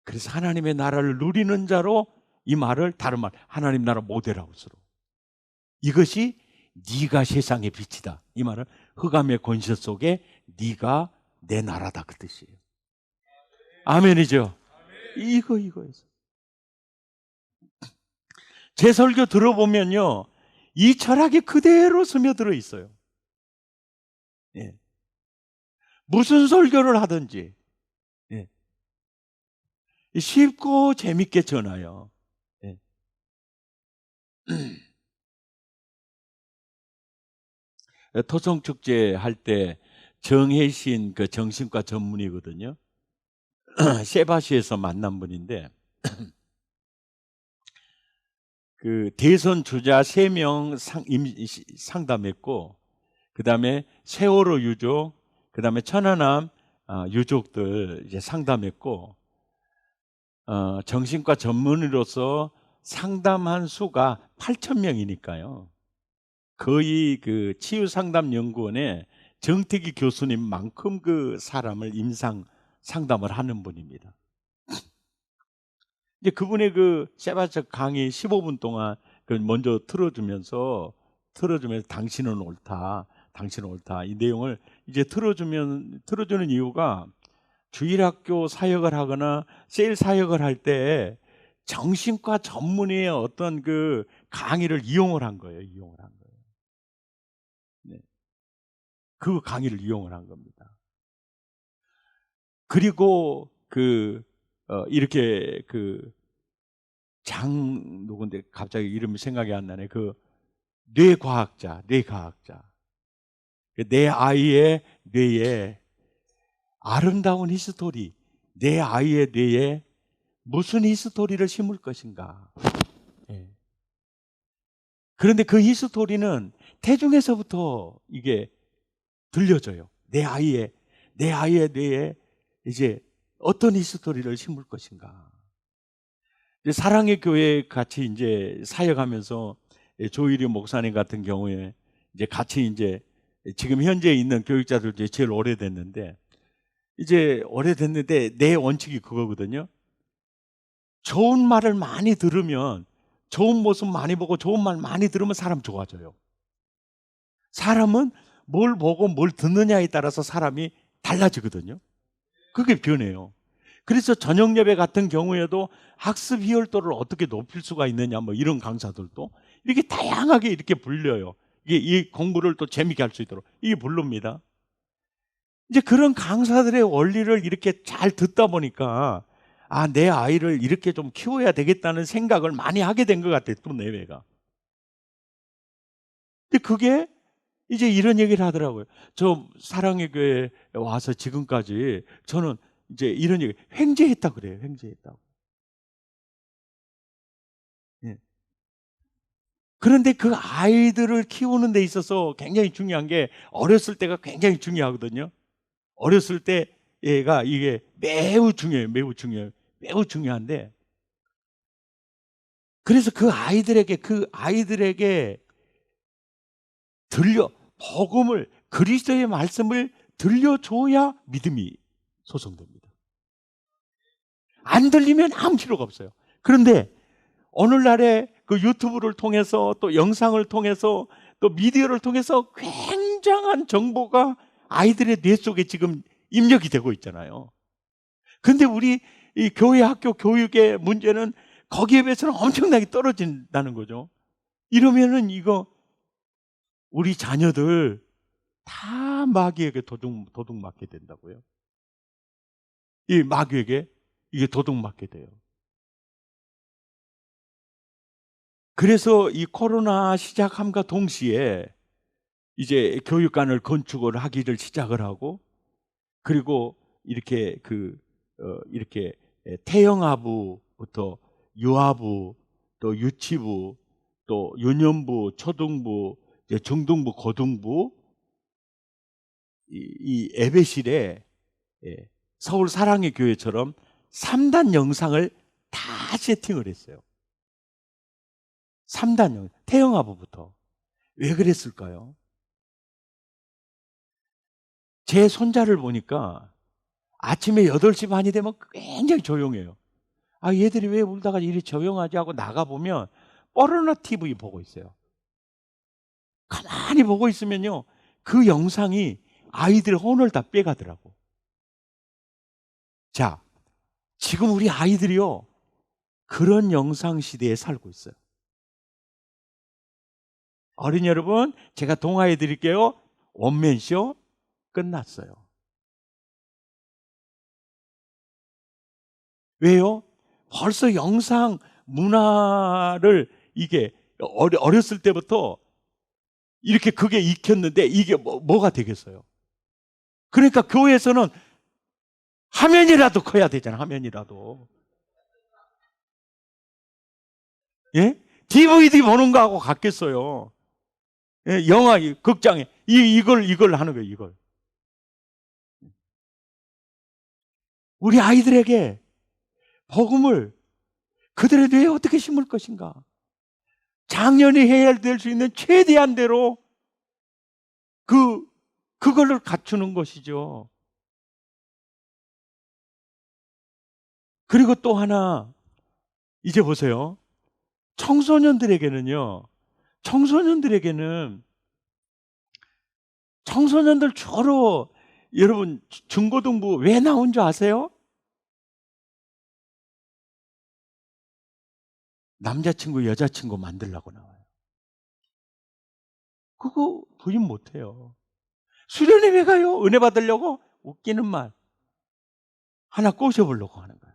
그래서 하나님의 나라를 누리는 자로 이 말을 다른 말 하나님 나라 모델하우스로, 이것이 네가 세상의 빛이다. 이 말은 흑암의 권세 속에 네가 내 나라다, 그 뜻이에요. 아멘이죠. 이거에서 제 설교 들어보면요, 이 철학이 그대로 스며들어 있어요. 예. 무슨 설교를 하든지 쉽고 재밌게 전하여. 토성축제 할 때 정혜신 그 정신과 전문의거든요. 세바시에서 만난 분인데 그 대선 주자 3명 상담했고, 그 다음에 세월호 유족, 그 다음에 천안함 유족들 이제 상담했고, 정신과 전문의로서 상담한 수가 8,000명이니까요. 거의 그 치유상담연구원의 정택기 교수님만큼 그 사람을 임상 상담을 하는 분입니다. 이제 그분의 그 세바적 강의 15분 동안 그 먼저 틀어주면서 당신은 옳다, 당신은 옳다, 이 내용을 이제 틀어주는 이유가 주일학교 사역을 하거나 세일 사역을 할 때 정신과 전문의의 어떤 그 강의를 이용을 한 거예요. 네. 그 강의를 이용을 한 겁니다. 그리고 그 이렇게 누군데 갑자기 이름이 생각이 안 나네. 뇌과학자. 내 아이의 뇌에 아름다운 히스토리, 내 아이의 뇌에 무슨 히스토리를 심을 것인가. 예. 그런데 그 히스토리는 태중에서부터 이게 들려져요. 내 아이의 뇌에 이제 어떤 히스토리를 심을 것인가. 이제 사랑의 교회 같이 이제 사역하면서 조일이 목사님 같은 경우에 이제 같이 이제 지금 현재 있는 교육자들 중에 제일 오래됐는데 내 원칙이 그거거든요. 좋은 말을 많이 들으면, 좋은 모습 많이 보고 좋은 말 많이 들으면 사람 좋아져요. 사람은 뭘 보고 뭘 듣느냐에 따라서 사람이 달라지거든요. 그게 변해요. 그래서 저녁 예배 같은 경우에도 학습 희열도를 어떻게 높일 수가 있느냐, 뭐 이런 강사들도 이렇게 다양하게 이렇게 불려요. 이게 이 공부를 또 재밌게 할 수 있도록 이게 부릅니다. 이제 그런 강사들의 원리를 이렇게 잘 듣다 보니까 내 아이를 이렇게 좀 키워야 되겠다는 생각을 많이 하게 된 것 같아요. 또 내외가. 근데 그게 이제 이런 얘기를 하더라고요. 저 사랑의 교회에 와서 지금까지 저는 이제 이런 얘기, 횡재했다 그래요. 횡재했다고. 예. 그런데 그 아이들을 키우는 데 있어서 굉장히 중요한 게 어렸을 때가 굉장히 중요하거든요. 어렸을 때 얘가 이게 매우 중요해요. 매우 중요한데, 그래서 그 아이들에게 복음을, 그리스도의 말씀을 들려줘야 믿음이 소성됩니다. 안 들리면 아무 필요가 없어요. 그런데 오늘날에 그 유튜브를 통해서 또 영상을 통해서 또 미디어를 통해서 굉장한 정보가 아이들의 뇌 속에 지금 입력이 되고 있잖아요. 근데 우리 이 교회 학교 교육의 문제는 거기에 비해서는 엄청나게 떨어진다는 거죠. 이러면은 이거 우리 자녀들 다 마귀에게 도둑 맞게 된다고요. 이 마귀에게 이게 도둑 맞게 돼요. 그래서 이 코로나 시작함과 동시에 이제 교육관을 건축을 하기를 시작을 하고, 그리고 이렇게 이렇게 태영아부부터 유아부, 또 유치부, 또 유년부, 초등부, 이제 중등부, 고등부, 이 예배실에 서울 사랑의 교회처럼 3단 영상을 다 세팅을 했어요. 3단 영상, 태영아부부터. 왜 그랬을까요? 제 손자를 보니까 아침에 8시 반이 되면 굉장히 조용해요. 얘들이 왜 울다가 이리 조용하지 하고 나가보면 뽀르나 TV 보고 있어요. 가만히 보고 있으면요, 그 영상이 아이들의 혼을 다 빼가더라고. 자, 지금 우리 아이들이요, 그런 영상 시대에 살고 있어요. 어린이 여러분, 제가 동화해 드릴게요. 원맨쇼 끝났어요. 왜요? 벌써 영상 문화를 이게 어렸을 때부터 이렇게 그게 익혔는데 이게 뭐가 되겠어요? 그러니까 교회에서는 화면이라도 커야 되잖아. 화면이라도. 예? DVD 보는 거하고 같겠어요. 예? 영화 극장에 이걸 하는 거예요. 이걸. 우리 아이들에게 복음을 그들의 뇌에 어떻게 심을 것인가? 작년이 해야 될 수 있는 최대한 대로 그거를 갖추는 것이죠. 그리고 또 하나, 이제 보세요. 청소년들에게는 청소년들 주로 여러분 중고등부 왜 나온 줄 아세요? 남자친구 여자친구 만들려고 나와요. 그거 부인 못해요. 수련회 왜 가요? 은혜 받으려고? 웃기는 말 하나 꼬셔보려고 하는 거예요.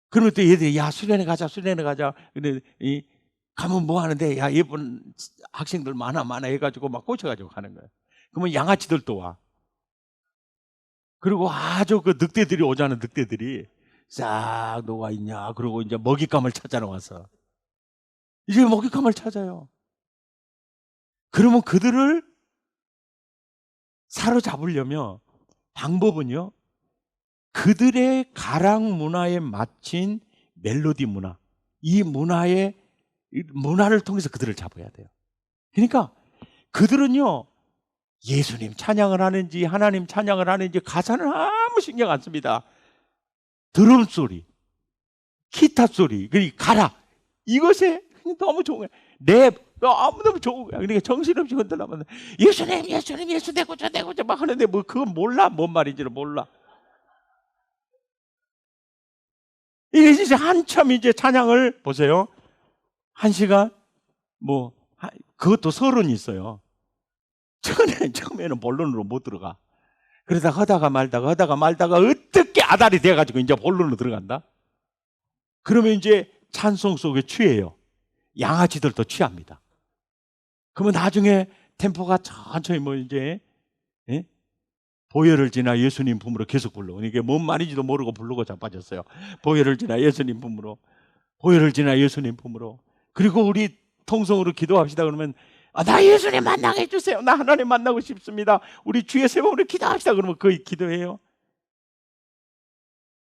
그러면 또 얘들이 야 수련회 가자 수련회 가자. 근데 가면 뭐 하는데 야 예쁜 학생들 많아 해가지고 막 꽂혀가지고 가는 거예요. 그러면 양아치들 또 와. 그리고 아주 그 늑대들이 오자는 늑대들이 싹 너가 있냐. 그러고 이제 먹잇감을 찾아 와서 이제 먹잇감을 찾아요. 그러면 그들을 사로잡으려면 방법은요. 그들의 가락 문화에 맞춘 멜로디 문화, 이 문화를 통해서 그들을 잡아야 돼요. 그러니까 그들은요. 예수님 찬양을 하는지 하나님 찬양을 하는지 가사는 아무 신경 안 씁니다. 드럼 소리, 기타 소리, 그리고 가락 이것에 너무 좋은 거예요. 랩 너무 좋은 거야. 그러니까 정신없이 흔들라면 예수님 예수 대고자 막 하는데 뭐 그건 몰라. 뭔 말인지를 몰라. 이게 진짜 한참 이제 찬양을 보세요. 1시간 뭐 그것도 서론이 있어요. 처음에는 본론으로 못 들어가. 그러다 하다가 말다가 어떻게 아달이 돼가지고 이제 본론으로 들어간다. 그러면 이제 찬송 속에 취해요. 양아치들도 취합니다. 그러면 나중에 템포가 천천히 뭐 이제 보혈을 지나 예수님 품으로 계속 불러. 이게 뭔 말인지도 모르고 부르고 자빠졌어요. 보혈을 지나 예수님 품으로, 보혈을 지나 예수님 품으로. 그리고 우리 통성으로 기도합시다 그러면 나 예수님 만나게 해주세요. 나 하나님 만나고 싶습니다. 우리 주의 세번으로 기도합시다 그러면 거의 기도해요.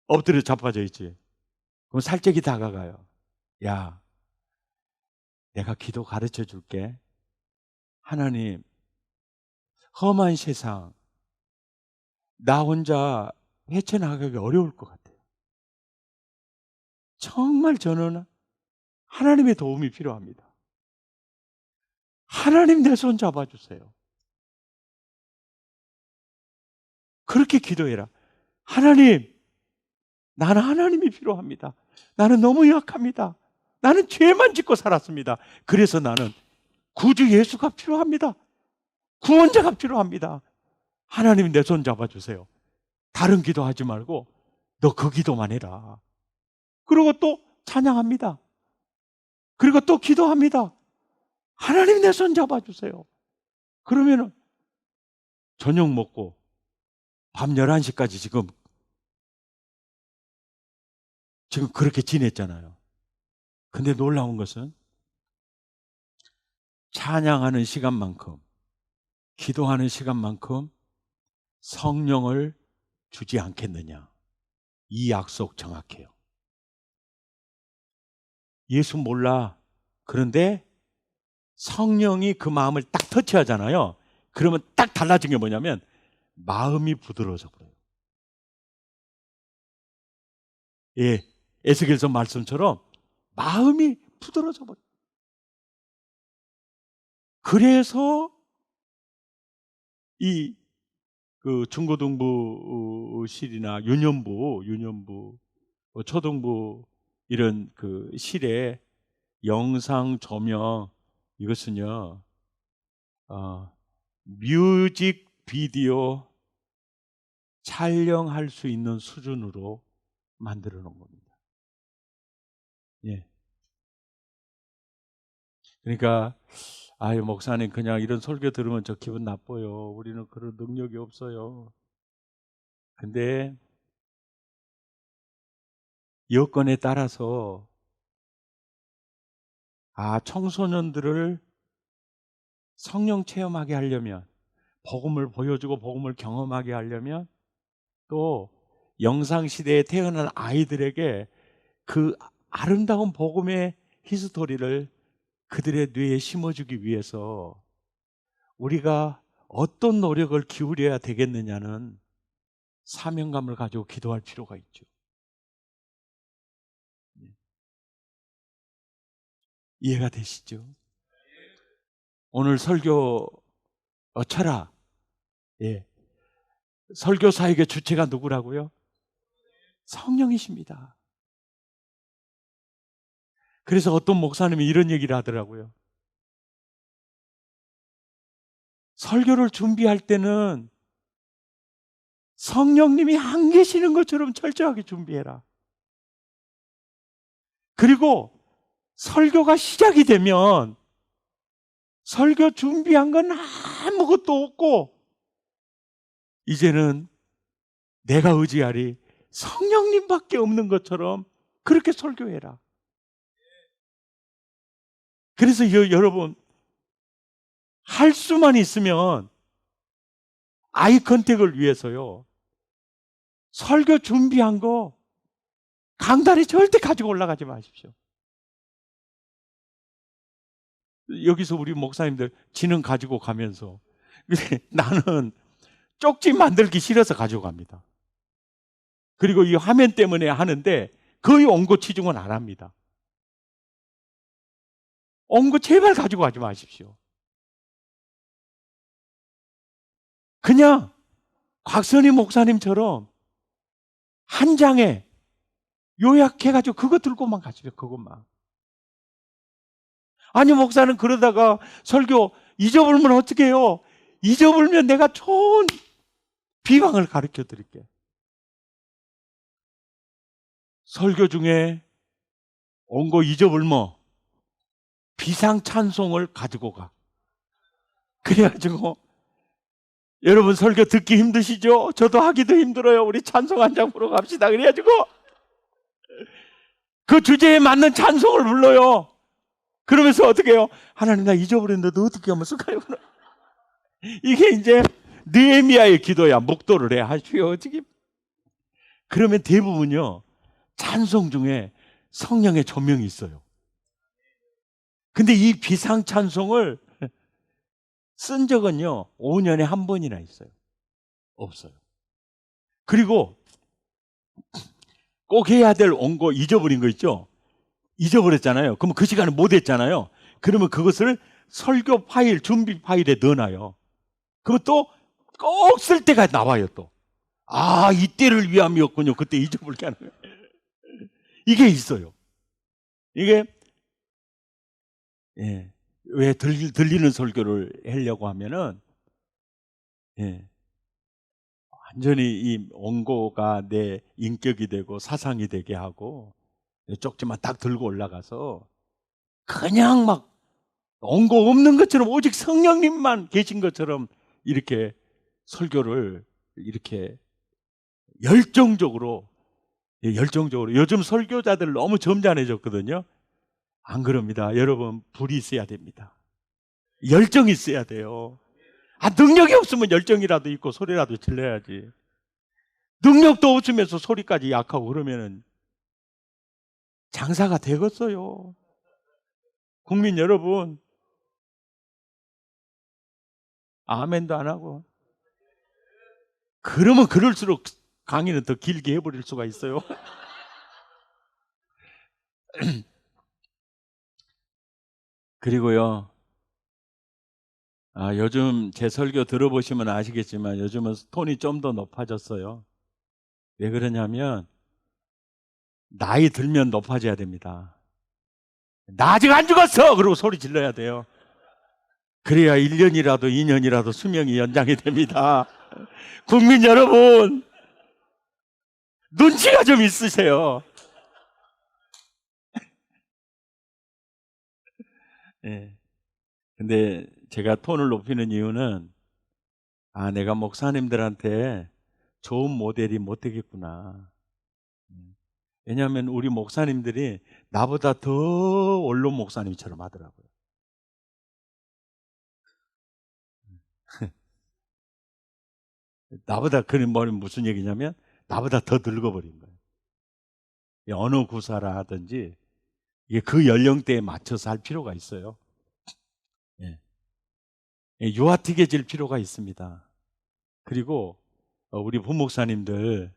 엎드려 자빠져 있지. 그럼 살짝이 다가가요. 야, 내가 기도 가르쳐 줄게. 하나님, 험한 세상 나 혼자 헤쳐나가기 어려울 것 같아요. 정말 저는 하나님의 도움이 필요합니다. 하나님 내 손 잡아주세요. 그렇게 기도해라. 하나님, 나는 하나님이 필요합니다. 나는 너무 약합니다. 나는 죄만 짓고 살았습니다. 그래서 나는 구주 예수가 필요합니다. 구원자가 필요합니다. 하나님 내 손 잡아주세요. 다른 기도하지 말고 너 그 기도만 해라. 그리고 또 찬양합니다. 그리고 또 기도합니다. 하나님 내 손 잡아주세요. 그러면은 저녁 먹고 밤 11시까지 지금 그렇게 지냈잖아요. 근데 놀라운 것은 찬양하는 시간만큼 기도하는 시간만큼 성령을 주지 않겠느냐. 이 약속 정확해요. 예수 몰라. 그런데 성령이 그 마음을 딱 터치하잖아요. 그러면 딱 달라진 게 뭐냐면 마음이 부드러워져 버려요. 예, 에스겔서 말씀처럼 마음이 부드러워져 버려요. 그래서 그 중고등부실이나 유년부, 초등부 이런 그 실에 영상 조명 이것은요 뮤직 비디오 촬영할 수 있는 수준으로 만들어 놓은 겁니다. 예. 그러니까 아유 목사님 그냥 이런 설교 들으면 저 기분 나빠요. 우리는 그런 능력이 없어요. 근데 여건에 따라서 청소년들을 성령 체험하게 하려면 복음을 보여주고 복음을 경험하게 하려면 또 영상시대에 태어난 아이들에게 그 아름다운 복음의 히스토리를 그들의 뇌에 심어주기 위해서 우리가 어떤 노력을 기울여야 되겠느냐는 사명감을 가지고 기도할 필요가 있죠. 이해가 되시죠? 오늘 설교 철학, 설교사에게 주체가 누구라고요? 성령이십니다. 그래서 어떤 목사님이 이런 얘기를 하더라고요. 설교를 준비할 때는 성령님이 안 계시는 것처럼 철저하게 준비해라. 그리고 설교가 시작이 되면 설교 준비한 건 아무것도 없고 이제는 내가 의지하리 성령님밖에 없는 것처럼 그렇게 설교해라. 그래서 여러분 할 수만 있으면 아이 컨택을 위해서요. 설교 준비한 거 강단에 절대 가지고 올라가지 마십시오. 여기서 우리 목사님들 지능 가지고 가면서 나는 쪽지 만들기 싫어서 가지고 갑니다. 그리고 이 화면 때문에 하는데 거의 옹고 치중은 안 합니다. 옹고 제발 가지고 가지 마십시오. 그냥 곽선희 목사님처럼 한 장에 요약해가지고 그거 들고만 가십시오. 그것만. 아니 목사는 그러다가 설교 잊어버리면 어떻게 해요? 잊어버리면 내가 좋은 비방을 가르쳐 드릴게. 설교 중에 온 거 잊어버리면 비상 찬송을 가지고 가. 그래가지고 여러분 설교 듣기 힘드시죠? 저도 하기도 힘들어요. 우리 찬송 한 장 부르러 갑시다. 그래가지고 그 주제에 맞는 찬송을 불러요. 그러면서 어떻게 해요? 하나님 나 잊어버렸는데 어떻게 하면 쓸까요? 이게 이제 느헤미야의 기도야. 묵도를 해 하시오. 어떻게? 그러면 대부분요 찬송 중에 성령의 조명이 있어요. 근데 이 비상 찬송을 쓴 적은요 5년에 한 번이나 있어요. 없어요. 그리고 꼭 해야 될 온 거 잊어버린 거 있죠? 잊어버렸잖아요. 그러면 그 시간에 못 했잖아요. 그러면 그것을 설교 파일, 준비 파일에 넣어놔요. 그러면 또 꼭 쓸 때가 나와요 또. 아 이때를 위함이었군요. 그때 잊어버리게 하는 거예요. 이게 있어요. 이게 왜 들리는 설교를 하려고 하면은 완전히 이 원고가 내 인격이 되고 사상이 되게 하고 쪽지만 딱 들고 올라가서 그냥 막 원고 없는 것처럼 오직 성령님만 계신 것처럼 이렇게 설교를 이렇게 열정적으로 요즘 설교자들 너무 점잖해졌거든요. 안 그럽니다. 여러분 불이 있어야 됩니다. 열정이 있어야 돼요. 능력이 없으면 열정이라도 있고 소리라도 질러야지. 능력도 없으면서 소리까지 약하고 그러면은 장사가 되겠어요. 국민 여러분 아멘도 안 하고 그러면 그럴수록 강의는 더 길게 해버릴 수가 있어요. 그리고요 요즘 제 설교 들어보시면 아시겠지만 요즘은 톤이 좀 더 높아졌어요. 왜 그러냐면 나이 들면 높아져야 됩니다. 나 아직 안 죽었어! 그러고 소리 질러야 돼요. 그래야 1년이라도 2년이라도 수명이 연장이 됩니다. 국민 여러분 눈치가 좀 있으세요. 근데 제가 톤을 높이는 이유는 내가 목사님들한테 좋은 모델이 못 되겠구나. 왜냐하면 우리 목사님들이 나보다 더 원로 목사님처럼 하더라고요. 나보다 그런 말은 무슨 얘기냐면 나보다 더 늙어버린 거예요. 어느 구사라 하든지 이게 그 연령대에 맞춰서 할 필요가 있어요. 유아틱해질 필요가 있습니다. 그리고 우리 부목사님들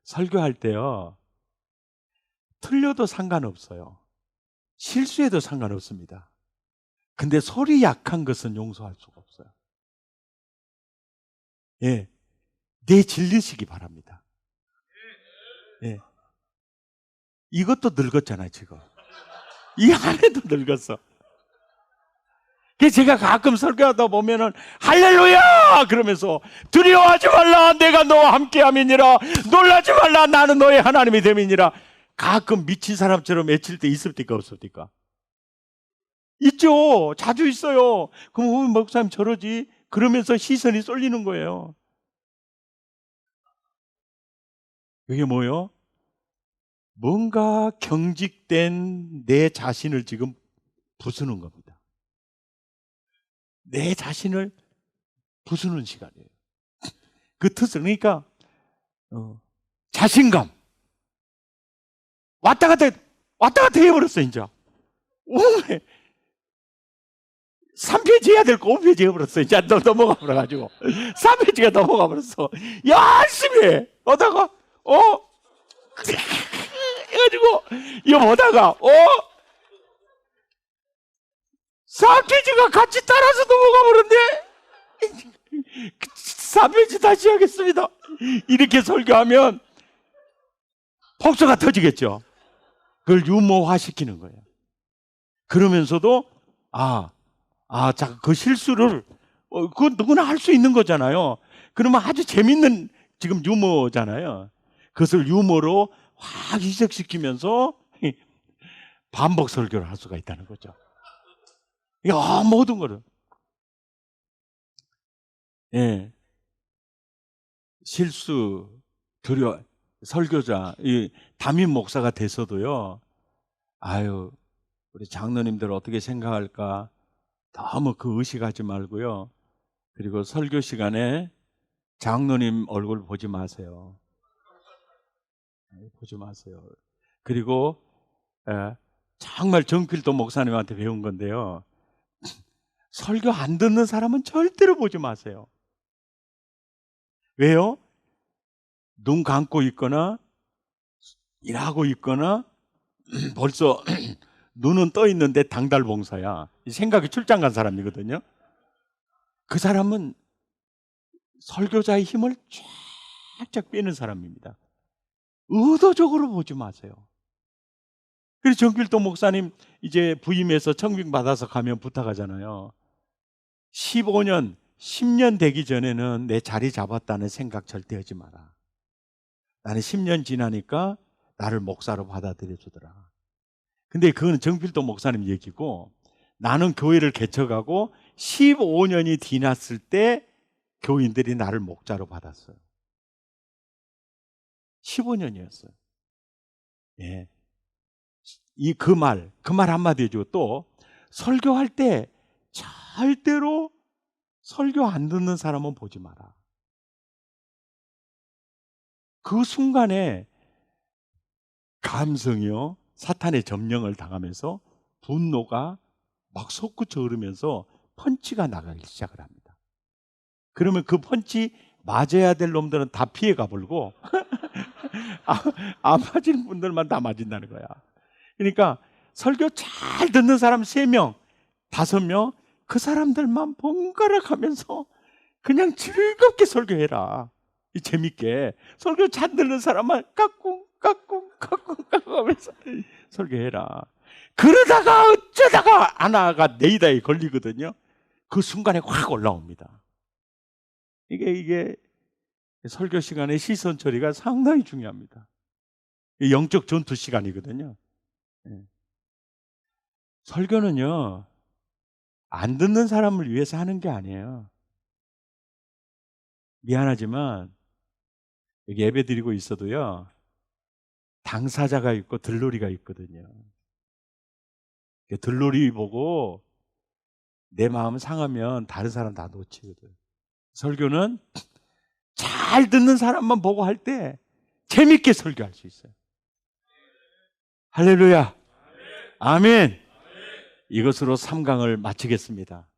설교할 때요 틀려도 상관없어요. 실수해도 상관없습니다. 근데 소리 약한 것은 용서할 수가 없어요. 내 질리시기 바랍니다. 이것도 늙었잖아요 지금. 이 안에도 늙었어. 그래서 제가 가끔 설교하다 보면은 할렐루야 그러면서 두려워하지 말라 내가 너와 함께함이니라 놀라지 말라 나는 너의 하나님이 됨이니라 가끔 미친 사람처럼 외칠 때 있습니까? 없습니까? 있죠. 자주 있어요. 그럼 목사님 저러지? 그러면서 시선이 쏠리는 거예요. 그게 뭐예요? 뭔가 경직된 내 자신을 지금 부수는 겁니다. 내 자신을 부수는 시간이에요. 그 특성, 그러니까 자신감 왔다 갔다 해버렸어. 이제 3페이지 해야 될 거 5페이지 해버렸어. 이제 넘어가 버려가지고 3페이지가 넘어가 버렸어. 열심히 해. 하다가 해가지고 이거 보다가 4페이지가 같이 따라서 넘어가 버렸네. 4페이지 다시 하겠습니다. 이렇게 설교하면 폭소가 터지겠죠. 그걸 유머화 시키는 거예요. 그러면서도 자, 그 실수를 그건 누구나 할 수 있는 거잖아요. 그러면 아주 재밌는 지금 유머잖아요. 그것을 유머로 확 희석시키면서 반복 설교를 할 수가 있다는 거죠. 모든 거를. 예. 실수, 설교자, 이 담임 목사가 돼서도요, 우리 장로님들 어떻게 생각할까? 너무 그 의식하지 말고요. 그리고 설교 시간에 장로님 얼굴 보지 마세요. 보지 마세요. 그리고 정말 정필도 목사님한테 배운 건데요. 설교 안 듣는 사람은 절대로 보지 마세요. 왜요? 눈 감고 있거나 일하고 있거나 벌써 눈은 떠 있는데 당달봉사야. 생각이 출장 간 사람이거든요. 그 사람은 설교자의 힘을 쫙쫙 빼는 사람입니다. 의도적으로 보지 마세요. 그래서 정필도 목사님 이제 부임해서 청빙 받아서 가면 부탁하잖아요. 15년, 10년 되기 전에는 내 자리 잡았다는 생각 절대 하지 마라. 나는 10년 지나니까 나를 목사로 받아들여 주더라. 근데 그거는 정필도 목사님 얘기고, 나는 교회를 개척하고 15년이 지났을 때 교인들이 나를 목자로 받았어요. 15년이었어요. 예. 그 말 한마디 해주고, 또 설교할 때 절대로 설교 안 듣는 사람은 보지 마라. 그 순간에 감성이요, 사탄의 점령을 당하면서 분노가 막 솟구쳐 흐르면서 펀치가 나가기 시작을 합니다. 그러면 그 펀치 맞아야 될 놈들은 다 피해 가버리고 안 맞은 분들만 다 맞은다는 거야. 그러니까 설교 잘 듣는 사람 3명, 5명, 그 사람들만 번갈아 가면서 그냥 즐겁게 설교해라. 재밌게. 설교 잘 듣는 사람만 까꿍 하면서 설교해라. 그러다가 어쩌다가 하나가 네이다에 걸리거든요. 그 순간에 확 올라옵니다. 이게 설교 시간에 시선 처리가 상당히 중요합니다. 영적 전투 시간이거든요. 설교는요, 안 듣는 사람을 위해서 하는 게 아니에요. 미안하지만 여기 예배 드리고 있어도요, 당사자가 있고 들러리가 있거든요. 들러리 보고 내 마음 상하면 다른 사람 다 놓치거든. 설교는 잘 듣는 사람만 보고 할 때 재밌게 설교할 수 있어요. 할렐루야. 아멘. 이것으로 3강을 마치겠습니다.